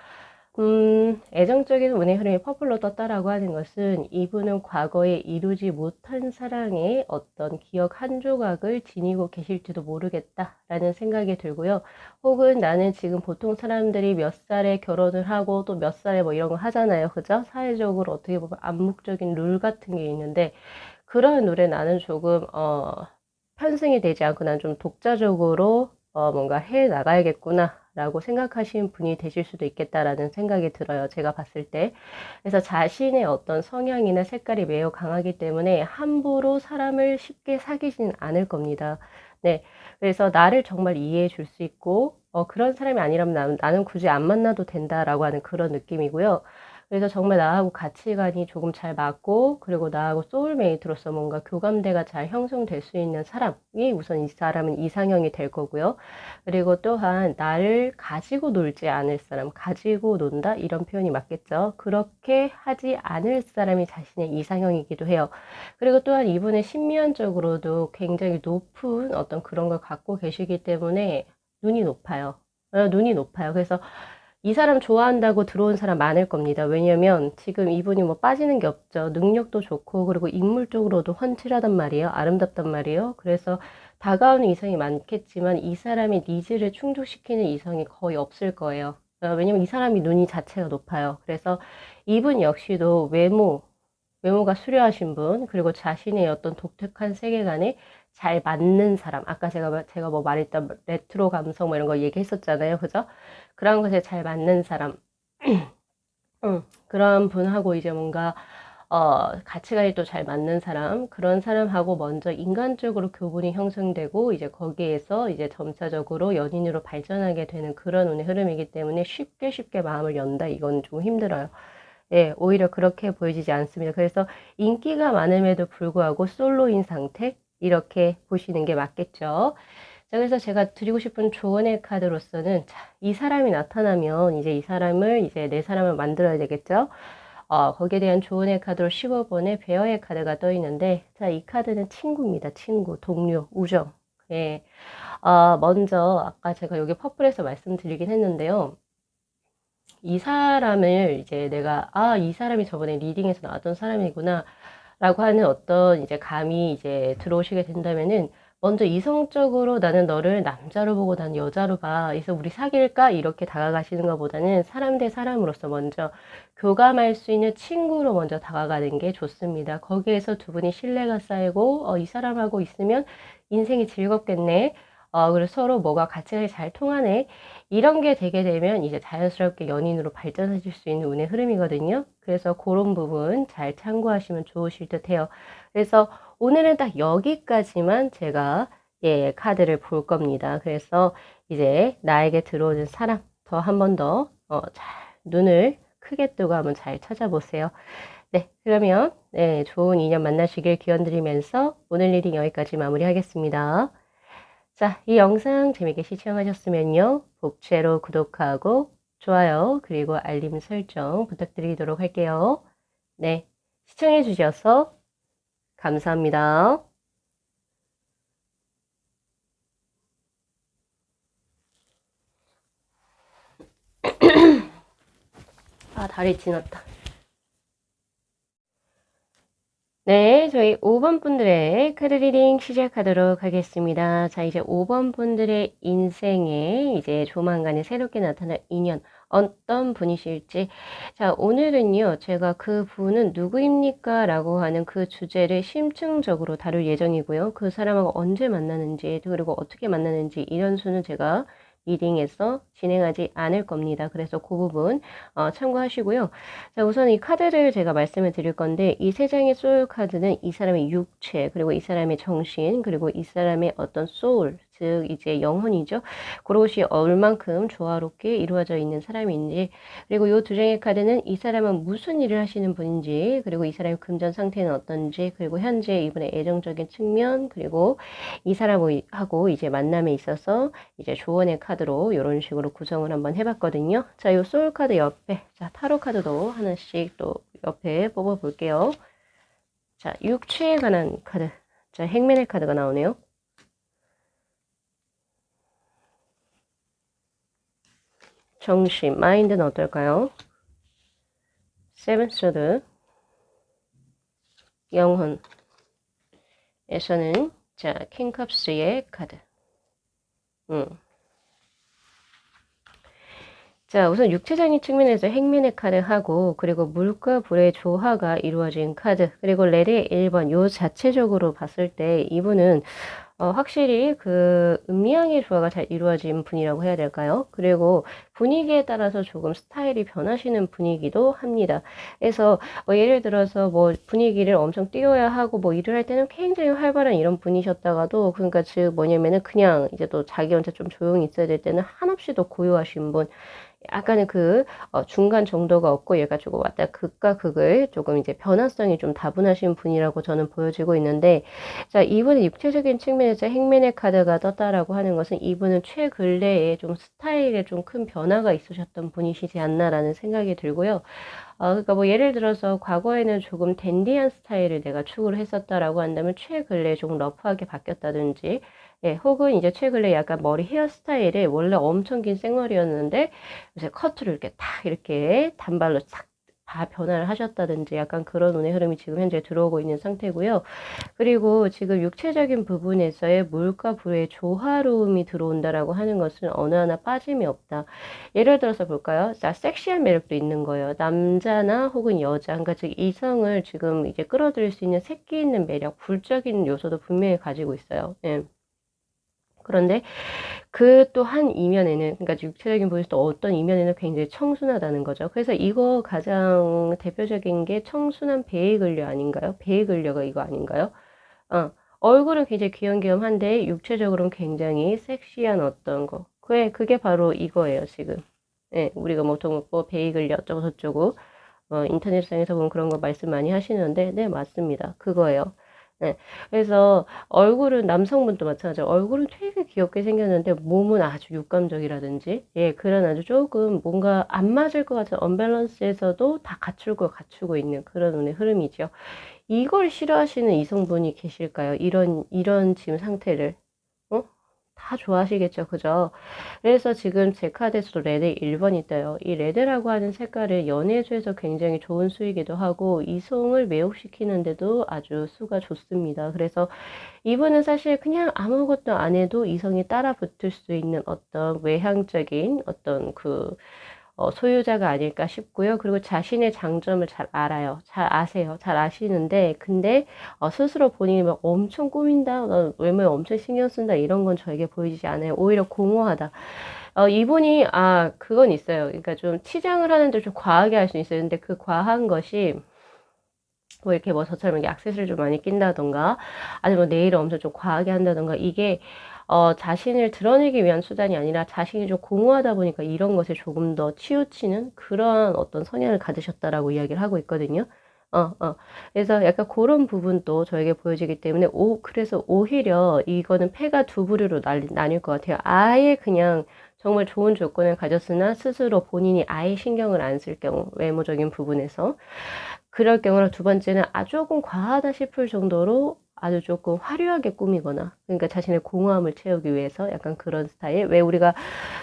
애정적인 운의 흐름이 퍼플로 떴다라고 하는 것은 이분은 과거에 이루지 못한 사랑의 어떤 기억 한 조각을 지니고 계실지도 모르겠다라는 생각이 들고요. 혹은 나는 지금 보통 사람들이 몇 살에 결혼을 하고 또 몇 살에 뭐 이런 거 하잖아요. 그죠? 사회적으로 어떻게 보면 암묵적인 룰 같은 게 있는데 그런 룰에 나는 조금 편승이 되지 않고 난 좀 독자적으로 뭔가 해 나가야겠구나 라고 생각하시는 분이 되실 수도 있겠다라는 생각이 들어요. 제가 봤을 때. 그래서 자신의 어떤 성향이나 색깔이 매우 강하기 때문에 함부로 사람을 쉽게 사귀지는 않을 겁니다. 네. 그래서 나를 정말 이해해 줄 수 있고 그런 사람이 아니라면 나는 굳이 안 만나도 된다라고 하는 그런 느낌이고요. 그래서 정말 나하고 가치관이 조금 잘 맞고, 그리고 나하고 소울메이트로서 뭔가 교감대가 잘 형성될 수 있는 사람이 우선 이 사람은 이상형이 될 거고요. 그리고 또한 나를 가지고 놀지 않을 사람, 가지고 논다? 이런 표현이 맞겠죠. 그렇게 하지 않을 사람이 자신의 이상형이기도 해요. 그리고 또한 이분은 심미안적으로도 굉장히 높은 어떤 그런 걸 갖고 계시기 때문에 눈이 높아요. 눈이 높아요. 그래서 이 사람 좋아한다고 들어온 사람 많을 겁니다. 왜냐면 지금 이분이 뭐 빠지는 게 없죠. 능력도 좋고, 그리고 인물적으로도 훤칠하단 말이에요. 아름답단 말이에요. 그래서 다가오는 이성이 많겠지만 이 사람의 니즈를 충족시키는 이성이 거의 없을 거예요. 왜냐면 이 사람이 눈이 자체가 높아요. 그래서 이분 역시도 외모가 수려하신 분, 그리고 자신의 어떤 독특한 세계관에 잘 맞는 사람. 아까 제가 뭐 말했던 레트로 감성 뭐 이런 거 얘기했었잖아요. 그죠? 그런 것에 잘 맞는 사람. 그런 분하고 이제 뭔가, 가치관이 또 잘 맞는 사람, 그런 사람하고 먼저 인간적으로 교분이 형성되고, 이제 거기에서 이제 점차적으로 연인으로 발전하게 되는 그런 운의 흐름이기 때문에 쉽게 마음을 연다. 이건 좀 힘들어요. 예, 오히려 그렇게 보여지지 않습니다. 그래서 인기가 많음에도 불구하고 솔로인 상태? 이렇게 보시는 게 맞겠죠. 자, 그래서 제가 드리고 싶은 조언의 카드로서는, 자, 이 사람이 나타나면 이제 이 사람을 이제 내 사람을 만들어야 되겠죠. 거기에 대한 조언의 카드로 15번의 베어의 카드가 떠 있는데, 자, 이 카드는 친구입니다. 친구, 동료, 우정. 예. 먼저 아까 제가 여기 퍼플에서 말씀드리긴 했는데요. 이 사람을 이제 내가, 이 사람이 저번에 리딩에서 나왔던 사람이구나, 라고 하는 어떤 이제 감이 이제 들어오시게 된다면은, 먼저 이성적으로 나는 너를 남자로 보고 난 여자로 봐. 그래서 우리 사귈까? 이렇게 다가가시는 것보다는 사람 대 사람으로서 먼저 교감할 수 있는 친구로 먼저 다가가는 게 좋습니다. 거기에서 두 분이 신뢰가 쌓이고, 이 사람하고 있으면 인생이 즐겁겠네. 그리고 서로 뭐가 가치가 잘 통하네. 이런 게 되게 되면 이제 자연스럽게 연인으로 발전하실 수 있는 운의 흐름이거든요. 그래서 그런 부분 잘 참고하시면 좋으실 듯 해요. 그래서 오늘은 딱 여기까지만 제가 카드를 볼 겁니다. 그래서 이제 나에게 들어오는 사람 더 한 번 더 잘 눈을 크게 뜨고 한번 잘 찾아보세요. 네, 그러면 좋은 인연 만나시길 기원드리면서 오늘 리딩 여기까지 마무리하겠습니다. 자, 이 영상 재밌게 시청하셨으면요. 복채로 구독하고 좋아요, 그리고 알림 설정 부탁드리도록 할게요. 네, 시청해 주셔서 감사합니다. 다리 지났다. 네, 저희 5번 분들의 카드 리딩 시작하도록 하겠습니다. 자, 이제 5번 분들의 인생에 이제 조만간에 새롭게 나타날 인연, 어떤 분이실지. 자, 오늘은요, 제가 그 분은 누구입니까? 라고 하는 그 주제를 심층적으로 다룰 예정이고요. 그 사람하고 언제 만나는지, 그리고 어떻게 만나는지, 이런 수는 제가 리딩에서 진행하지 않을 겁니다. 그래서 그 부분 참고하시고요. 자, 우선 이 카드를 제가 말씀을 드릴 건데, 이 세 장의 소울 카드는 이 사람의 육체, 그리고 이 사람의 정신, 그리고 이 사람의 어떤 소울, 즉 이제 영혼이죠. 그것이 얼만큼 조화롭게 이루어져 있는 사람인지, 그리고 이 두 장의 카드는 이 사람은 무슨 일을 하시는 분인지, 그리고 이 사람의 금전 상태는 어떤지, 그리고 현재 이분의 애정적인 측면, 그리고 이 사람하고 이제 만남에 있어서 이제 조언의 카드로 이런 식으로 구성을 한번 해봤거든요. 자, 이 소울 카드 옆에, 자, 타로 카드도 하나씩 또 옆에 뽑아볼게요. 자, 육체에 관한 카드. 자, 행맨의 카드가 나오네요. 정신, 마인드는 어떨까요? 세븐 소드, 영혼에서는 자, 킹컵스의 카드. 자, 우선 육체적인 측면에서 행맨의 카드하고, 그리고 물과 불의 조화가 이루어진 카드, 그리고 레드의 1번, 요 자체적으로 봤을 때 이분은 확실히 그 음양의 조화가 잘 이루어진 분이라고 해야 될까요? 그리고 분위기에 따라서 조금 스타일이 변하시는 분이기도 합니다. 그래서 예를 들어서 뭐 분위기를 엄청 띄워야 하고 뭐 일을 할 때는 굉장히 활발한 이런 분이셨다가도, 그러니까 즉 뭐냐면은 그냥 이제 또 자기 혼자 좀 조용히 있어야 될 때는 한없이 더 고요하신 분, 약간은 그 중간 정도가 없고 얘가 조금 왔다 극과 극을 조금 이제 변화성이 좀 다분하신 분이라고 저는 보여지고 있는데, 자, 이분의 육체적인 측면에서 행맨의 카드가 떴다라고 하는 것은 이분은 최근래에 좀 스타일에 좀 큰 변화가 있으셨던 분이시지 않나라는 생각이 들고요. 그러니까 뭐 예를 들어서 과거에는 조금 댄디한 스타일을 내가 추구를 했었다라고 한다면 최근래 조금 러프하게 바뀌었다든지, 예, 혹은 이제 최근에 약간 머리 헤어스타일이 원래 엄청 긴 생머리였는데 이제 커트를 이렇게 탁 이렇게 단발로 싹 다 변화를 하셨다든지, 약간 그런 운의 흐름이 지금 현재 들어오고 있는 상태고요. 그리고 지금 육체적인 부분에서의 물과 불의 조화로움이 들어온다라고 하는 것은 어느 하나 빠짐이 없다. 예를 들어서 볼까요? 자, 섹시한 매력도 있는 거예요. 남자나 혹은 여자, 그러니까 즉 이성을 지금 이제 끌어들일 수 있는 새끼 있는 매력, 불적인 요소도 분명히 가지고 있어요. 예. 그런데 그 또 한 이면에는, 그러니까 육체적인 부분에서 또 어떤 이면에는 굉장히 청순하다는 거죠. 그래서 이거 가장 대표적인 게 청순한 베이글녀 아닌가요? 베이글녀가 이거 아닌가요? 어, 얼굴은 굉장히 귀염귀염한데 육체적으로는 굉장히 섹시한 어떤 거. 그게 바로 이거예요, 지금. 예, 우리가 보통 뭐 베이글녀 어쩌고 저쩌고 인터넷상에서 보면 그런 거 말씀 많이 하시는데, 네, 맞습니다. 그거예요. 네. 그래서 얼굴은 남성분도 마찬가지로 얼굴은 되게 귀엽게 생겼는데 몸은 아주 육감적이라든지, 예, 그런 아주 조금 뭔가 안 맞을 것 같은 언밸런스에서도 다 갖출 걸 갖추고 있는 그런 운의 흐름이죠. 이걸 싫어하시는 이성분이 계실까요? 이런 지금 상태를. 어? 다 좋아하시겠죠. 그죠? 그래서 지금 제 카드에서도 레드 1번이 떠요. 이 레드라고 하는 색깔을 연애수에서 굉장히 좋은 수이기도 하고 이성을 매혹시키는데도 아주 수가 좋습니다. 그래서 이분은 사실 그냥 아무것도 안 해도 이성이 따라 붙을 수 있는 어떤 외향적인 어떤 그 소유자가 아닐까 싶고요. 그리고 자신의 장점을 잘 알아요. 잘 아세요. 잘 아시는데, 근데 스스로 본인이 막 엄청 꾸민다, 외모에 엄청 신경 쓴다, 이런 건 저에게 보이지 않아요. 오히려 공허하다. 이분이, 그건 있어요. 그러니까 좀 치장을 하는데 좀 과하게 할 수 있어요. 근데 그 과한 것이 뭐 이렇게 뭐 저처럼 이렇게 액세서리를 좀 많이 낀다던가, 아니면 뭐 네일을 엄청 좀 과하게 한다던가, 이게 자신을 드러내기 위한 수단이 아니라 자신이 좀 공허하다 보니까 이런 것에 조금 더 치우치는 그런 어떤 성향을 가지셨다라고 이야기를 하고 있거든요. 그래서 약간 그런 부분도 저에게 보여지기 때문에, 그래서 오히려 이거는 패가 두 부류로 나뉠 것 같아요. 아예 그냥 정말 좋은 조건을 가졌으나 스스로 본인이 아예 신경을 안 쓸 경우, 외모적인 부분에서. 그럴 경우랑 두 번째는 조금 과하다 싶을 정도로 아주 조금 화려하게 꾸미거나, 그러니까 자신의 공허함을 채우기 위해서 약간 그런 스타일. 왜 우리가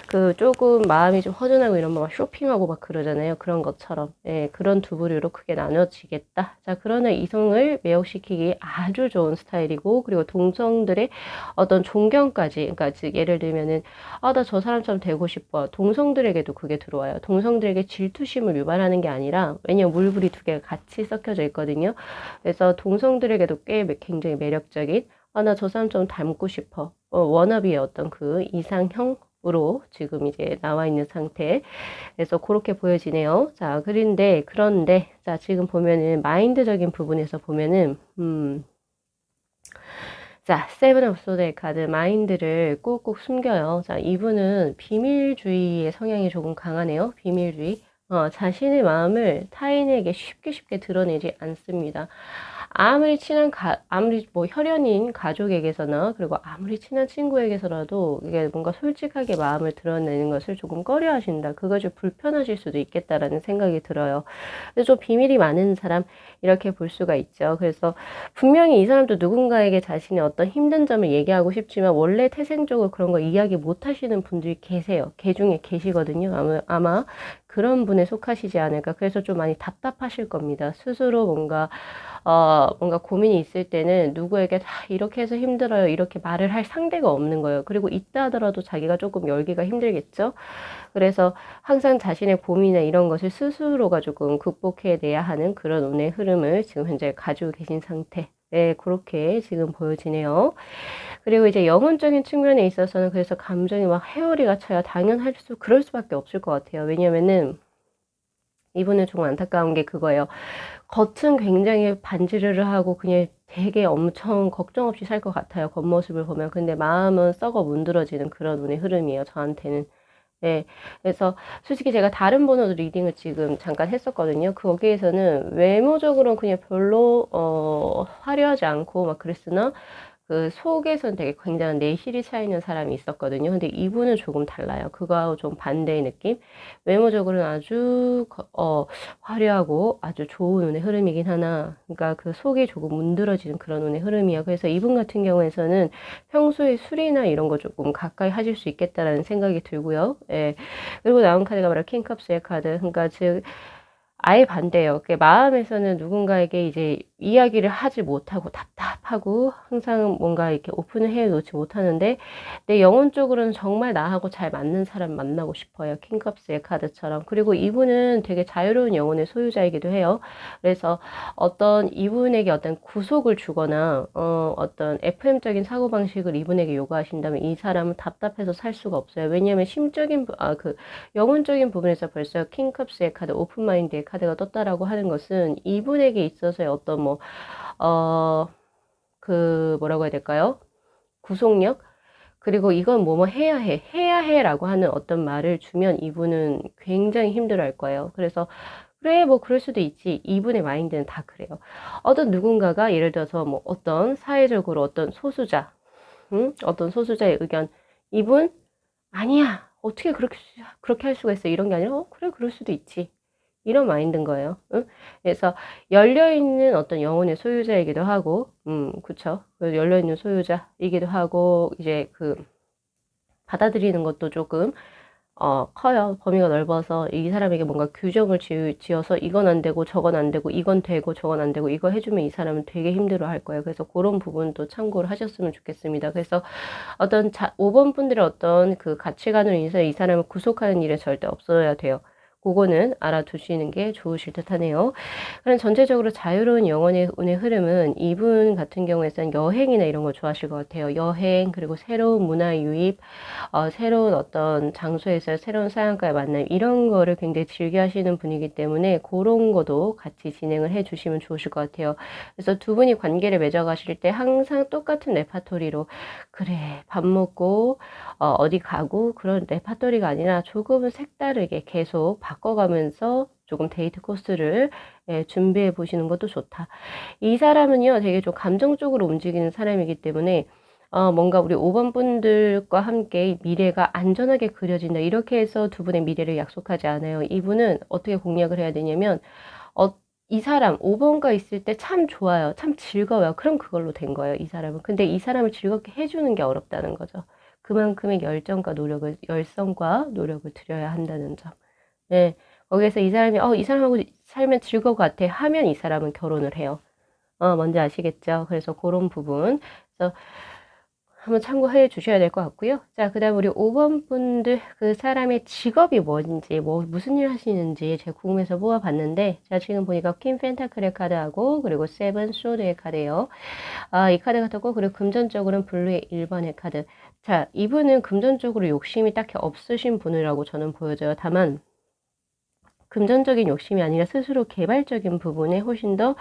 그 조금 마음이 좀 허전하고 이러면 막 쇼핑하고 막 그러잖아요. 그런 것처럼. 예, 그런 두 부류로 크게 나눠지겠다. 자, 그러나 이성을 매혹시키기 아주 좋은 스타일이고, 그리고 동성들의 어떤 존경까지, 그러니까 즉 예를 들면은 나 저 사람처럼 되고 싶어. 동성들에게도 그게 들어와요. 동성들에게 질투심을 유발하는 게 아니라, 왜냐면 물불이 두 개가 같이 섞여져 있거든요. 그래서 동성들에게도 굉장히 매력적인, 나 저 사람 좀 닮고 싶어. 워너비의 어떤 그 이상형으로 지금 이제 나와 있는 상태. 그래서 그렇게 보여지네요. 자, 그런데, 자, 지금 보면은 마인드적인 부분에서 보면은, 자, 세븐 오브 소드의 카드 마인드를 꾹꾹 숨겨요. 자, 이분은 비밀주의의 성향이 조금 강하네요. 비밀주의. 자신의 마음을 타인에게 쉽게 드러내지 않습니다. 아무리 뭐 혈연인 가족에게서나, 그리고 아무리 친한 친구에게서라도 이게 뭔가 솔직하게 마음을 드러내는 것을 조금 꺼려 하신다. 그거 좀 불편하실 수도 있겠다라는 생각이 들어요. 근데 좀 비밀이 많은 사람, 이렇게 볼 수가 있죠. 그래서 분명히 이 사람도 누군가에게 자신의 어떤 힘든 점을 얘기하고 싶지만 원래 태생적으로 그런 거 이야기 못 하시는 분들이 계세요. 개 중에 계시거든요. 아마 그런 분에 속하시지 않을까. 그래서 좀 많이 답답하실 겁니다. 스스로 뭔가 고민이 있을 때는 누구에게 다 이렇게 해서 힘들어요, 이렇게 말을 할 상대가 없는 거예요. 그리고 있다 하더라도 자기가 조금 열기가 힘들겠죠. 그래서 항상 자신의 고민이나 이런 것을 스스로가 조금 극복해내야 하는 그런 운의 흐름을 지금 현재 가지고 계신 상태. 네, 그렇게 지금 보여지네요. 그리고 이제 영혼적인 측면에 있어서는 그래서 감정이 막 회오리가 쳐요. 그럴 수밖에 없을 것 같아요. 왜냐면은 이분은 조금 안타까운 게 그거예요. 겉은 굉장히 반지르르하고 그냥 되게 엄청 걱정 없이 살 것 같아요. 겉모습을 보면. 근데 마음은 썩어 문드러지는 그런 운의 흐름이에요. 저한테는. 네. 그래서 솔직히 제가 다른 번호도 리딩을 지금 잠깐 했었거든요. 거기에서는 외모적으로는 그냥 별로 화려하지 않고 막 그랬으나 그 속에선 되게 굉장한 내실이 차이는 사람이 있었거든요. 근데 이분은 조금 달라요. 그거하고 좀 반대의 느낌? 외모적으로는 아주 화려하고 아주 좋은 운의 흐름이긴 하나, 그러니까 그 속이 조금 문드러지는 그런 운의 흐름이에요. 그래서 이분 같은 경우에는 평소에 술이나 이런 거 조금 가까이 하실 수 있겠다라는 생각이 들고요. 예. 그리고 나온 카드가 바로 킹컵스의 카드. 그러니까 즉 아예 반대예요. 마음에서는 누군가에게 이제 이야기를 하지 못하고 답답하고 항상 뭔가 이렇게 오픈을 해 놓지 못하는데 내 영혼적으로는 정말 나하고 잘 맞는 사람 만나고 싶어요. 킹컵스의 카드처럼. 그리고 이분은 되게 자유로운 영혼의 소유자이기도 해요. 그래서 어떤 이분에게 어떤 구속을 주거나 어떤 FM적인 사고방식을 이분에게 요구하신다면 이 사람은 답답해서 살 수가 없어요. 왜냐하면 영혼적인 부분에서 벌써 킹컵스의 카드, 오픈마인드의 카드가 떴다라고 하는 것은 이분에게 있어서의 어떤 뭐라고 해야 될까요? 구속력? 그리고 이건 뭐뭐 해야 해라고 하는 어떤 말을 주면 이분은 굉장히 힘들어 할 거예요. 그래서 그래, 뭐 그럴 수도 있지. 이분의 마인드는 다 그래요. 어떤 누군가가 예를 들어서 뭐 어떤 사회적으로 어떤 소수자, 어떤 소수자의 의견, 이분 아니야. 어떻게 그렇게 할 수가 있어? 이런 게 아니라, 그래, 그럴 수도 있지. 이런 마인드인 거예요. 응? 그래서, 열려있는 어떤 영혼의 소유자이기도 하고, 그쵸. 열려있는 소유자이기도 하고, 이제 받아들이는 것도 조금, 커요. 범위가 넓어서 이 사람에게 뭔가 규정을 지어서 이건 안 되고 저건 안 되고 이건 되고 저건 안 되고 이거 해주면 이 사람은 되게 힘들어 할 거예요. 그래서 그런 부분도 참고를 하셨으면 좋겠습니다. 그래서 5번 분들의 어떤 그 가치관으로 인해서 이 사람을 구속하는 일은 절대 없어야 돼요. 그거는 알아두시는 게 좋으실 듯 하네요. 그럼 전체적으로 자유로운 영혼의 운의 흐름은 이분 같은 경우에는 여행이나 이런 거 좋아하실 것 같아요. 여행, 그리고 새로운 문화 유입, 새로운 어떤 장소에서 새로운 사람과의 만남, 이런 거를 굉장히 즐겨 하시는 분이기 때문에 그런 것도 같이 진행을 해 주시면 좋으실 것 같아요. 그래서 두 분이 관계를 맺어가실 때 항상 똑같은 레파토리로, 그래, 밥 먹고, 어디 가고, 그런 레파토리가 아니라 조금은 색다르게 계속 바꿔가면서 조금 데이트 코스를 준비해 보시는 것도 좋다. 이 사람은요, 되게 좀 감정적으로 움직이는 사람이기 때문에 뭔가 우리 5번 분들과 함께 미래가 안전하게 그려진다. 이렇게 해서 두 분의 미래를 약속하지 않아요. 이분은 어떻게 공략을 해야 되냐면, 이 사람 5번과 있을 때 참 좋아요. 참 즐거워요. 그럼 그걸로 된 거예요, 이 사람은. 근데 이 사람을 즐겁게 해주는 게 어렵다는 거죠. 그만큼의 열성과 노력을 들여야 한다는 점. 네. 거기에서 이 사람이, 이 사람하고 살면 즐거울 것 같아 하면 이 사람은 결혼을 해요. 뭔지 아시겠죠? 그래서 그런 부분. 그래서 한번 참고해 주셔야 될 것 같고요. 자, 그 다음 우리 5번 분들, 그 사람의 직업이 뭔지, 무슨 일 하시는지 제가 궁금해서 모아봤는데, 자, 지금 보니까 퀸 펜타클의 카드하고, 그리고 세븐 소드의 카드예요. 이 카드가 떴고, 그리고 금전적으로는 블루의 1번의 카드. 자, 이분은 금전적으로 욕심이 딱히 없으신 분이라고 저는 보여져요. 다만, 금전적인 욕심이 아니라 스스로 개발적인 부분에 훨씬 더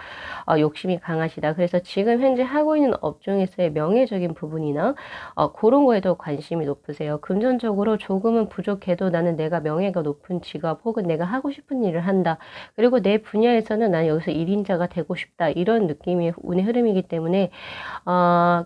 욕심이 강하시다. 그래서 지금 현재 하고 있는 업종에서의 명예적인 부분이나 그런 거에도 관심이 높으세요. 금전적으로 조금은 부족해도 나는 내가 명예가 높은 직업 혹은 내가 하고 싶은 일을 한다. 그리고 내 분야에서는 나는 여기서 1인자가 되고 싶다. 이런 느낌의 운의 흐름이기 때문에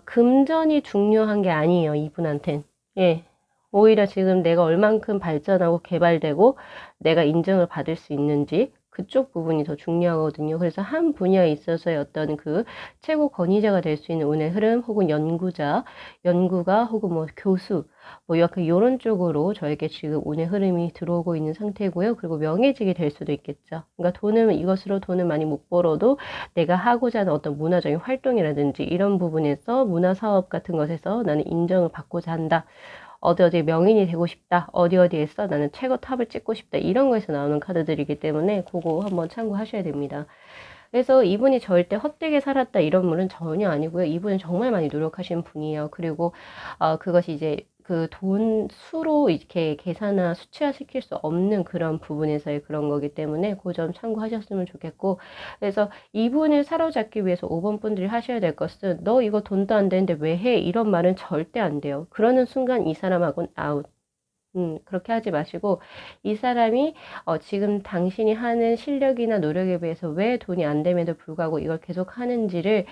금전이 중요한 게 아니에요. 이분한텐. 예. 오히려 지금 내가 얼만큼 발전하고 개발되고 내가 인정을 받을 수 있는지 그쪽 부분이 더 중요하거든요. 그래서 한 분야에 있어서의 어떤 그 최고 권위자가 될 수 있는 운의 흐름 혹은 연구가 혹은 뭐 교수 뭐 약간 이런 쪽으로 저에게 지금 운의 흐름이 들어오고 있는 상태고요. 그리고 명예직이 될 수도 있겠죠. 그러니까 이것으로 돈을 많이 못 벌어도 내가 하고자 하는 어떤 문화적인 활동이라든지 이런 부분에서 문화사업 같은 것에서 나는 인정을 받고자 한다. 어디 명인이 되고 싶다. 어디에서 나는 최고 탑을 찍고 싶다. 이런 거에서 나오는 카드들이기 때문에 그거 한번 참고하셔야 됩니다. 그래서 이분이 절대 헛되게 살았다 이런 분은 전혀 아니고요. 이분은 정말 많이 노력하신 분이에요. 그리고 그것이 이제 그 돈 수로 이렇게 계산화 수치화 시킬 수 없는 그런 부분에서의 그런 거기 때문에 그 점 참고하셨으면 좋겠고, 그래서 이분을 사로잡기 위해서 5번 분들이 하셔야 될 것은 너 이거 돈도 안 되는데 왜 해? 이런 말은 절대 안 돼요. 그러는 순간 이 사람하고는 아웃. 그렇게 하지 마시고, 이 사람이 지금 당신이 하는 실력이나 노력에 비해서 왜 돈이 안 됨에도 불구하고 이걸 계속 하는지를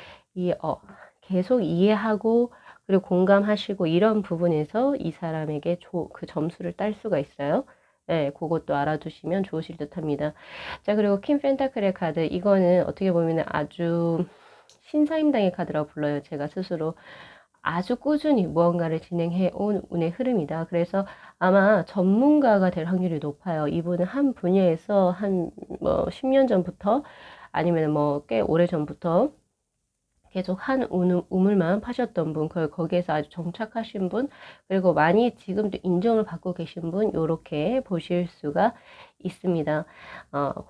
계속 이해하고 그리고 공감하시고 이런 부분에서 이 사람에게 그 점수를 딸 수가 있어요. 네, 그것도 알아두시면 좋으실 듯 합니다. 자, 그리고 킹 펜타클의 카드. 이거는 어떻게 보면 아주 신사임당의 카드라고 불러요. 제가 스스로. 아주 꾸준히 무언가를 진행해 온 운의 흐름이다. 그래서 아마 전문가가 될 확률이 높아요. 이분은 한 분야에서 한 뭐 10년 전부터 아니면 뭐 꽤 오래 전부터 계속 한 우물만 파셨던 분, 그걸 거기에서 아주 정착하신 분, 그리고 많이 지금도 인정을 받고 계신 분, 요렇게 보실 수가 있습니다.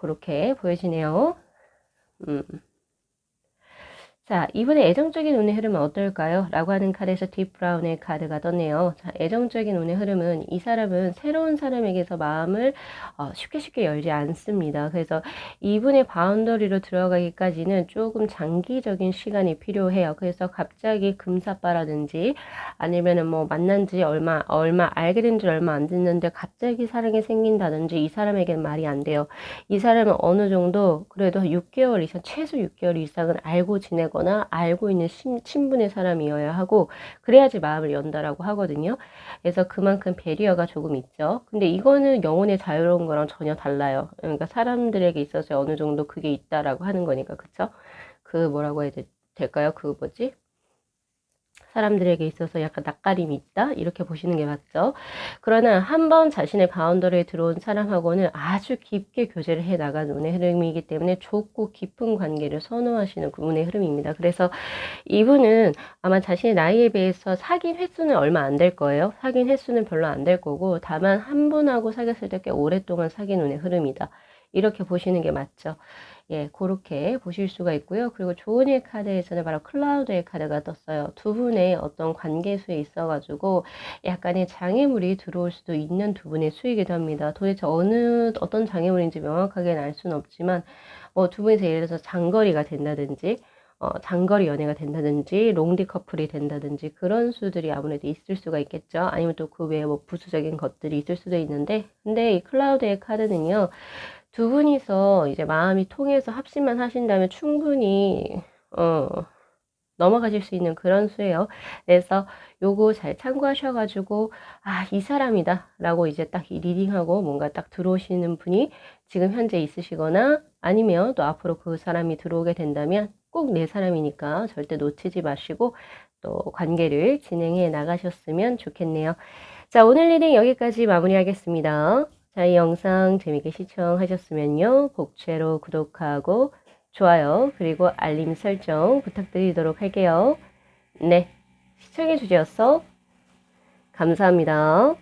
그렇게 보여지네요. 자, 이분의 애정적인 운의 흐름은 어떨까요? 라고 하는 카드에서 딥 브라운의 카드가 떴네요. 자, 애정적인 운의 흐름은 이 사람은 새로운 사람에게서 마음을 쉽게 열지 않습니다. 그래서 이분의 바운더리로 들어가기까지는 조금 장기적인 시간이 필요해요. 그래서 갑자기 금사빠라든지 아니면은 뭐 만난 지 얼마 알게 된 지 얼마 안 됐는데 갑자기 사랑이 생긴다든지 이 사람에게는 말이 안 돼요. 이 사람은 어느 정도 그래도 6개월 이상, 최소 6개월 이상은 알고 지내거나 알고 있는 친분의 사람이어야 하고 그래야지 마음을 연다라고 하거든요. 그래서 그만큼 배리어가 조금 있죠. 근데 이거는 영혼의 자유로운 거랑 전혀 달라요. 그러니까 사람들에게 있어서 어느 정도 그게 있다라고 하는 거니까, 그쵸? 그 뭐라고 해야 될까요? 그 뭐지? 사람들에게 있어서 약간 낯가림이 있다? 이렇게 보시는 게 맞죠? 그러나 한 번 자신의 바운더리에 들어온 사람하고는 아주 깊게 교제를 해 나간 운의 흐름이기 때문에 좁고 깊은 관계를 선호하시는 그 운의 흐름입니다. 그래서 이분은 아마 자신의 나이에 비해서 사귄 횟수는 얼마 안 될 거예요. 사귄 횟수는 별로 안 될 거고, 다만 한 분하고 사귀었을 때 꽤 오랫동안 사귄 운의 흐름이다. 이렇게 보시는 게 맞죠. 예, 그렇게 보실 수가 있고요. 그리고 조은의 카드에서는 바로 클라우드의 카드가 떴어요. 두 분의 어떤 관계수에 있어가지고 약간의 장애물이 들어올 수도 있는 두 분의 수이기도 합니다. 도대체 어떤 장애물인지 명확하게는 알 수는 없지만, 뭐 두 분이서 예를 들어서 장거리가 된다든지, 장거리 연애가 된다든지, 롱디 커플이 된다든지, 그런 수들이 아무래도 있을 수가 있겠죠. 아니면 또 그 외에 뭐 부수적인 것들이 있을 수도 있는데, 근데 이 클라우드의 카드는요, 두 분이서 이제 마음이 통해서 합심만 하신다면 충분히 넘어가실 수 있는 그런 수예요. 그래서 요거 잘 참고하셔가지고 이 사람이다 라고 이제 딱 이 리딩하고 뭔가 딱 들어오시는 분이 지금 현재 있으시거나 아니면 또 앞으로 그 사람이 들어오게 된다면 꼭 내 사람이니까 절대 놓치지 마시고 또 관계를 진행해 나가셨으면 좋겠네요. 자, 오늘 리딩 여기까지 마무리하겠습니다. 자, 이 영상 재밌게 시청하셨으면요. 복채로 구독하고 좋아요, 그리고 알림 설정 부탁드리도록 할게요. 네, 시청해 주셔서 감사합니다.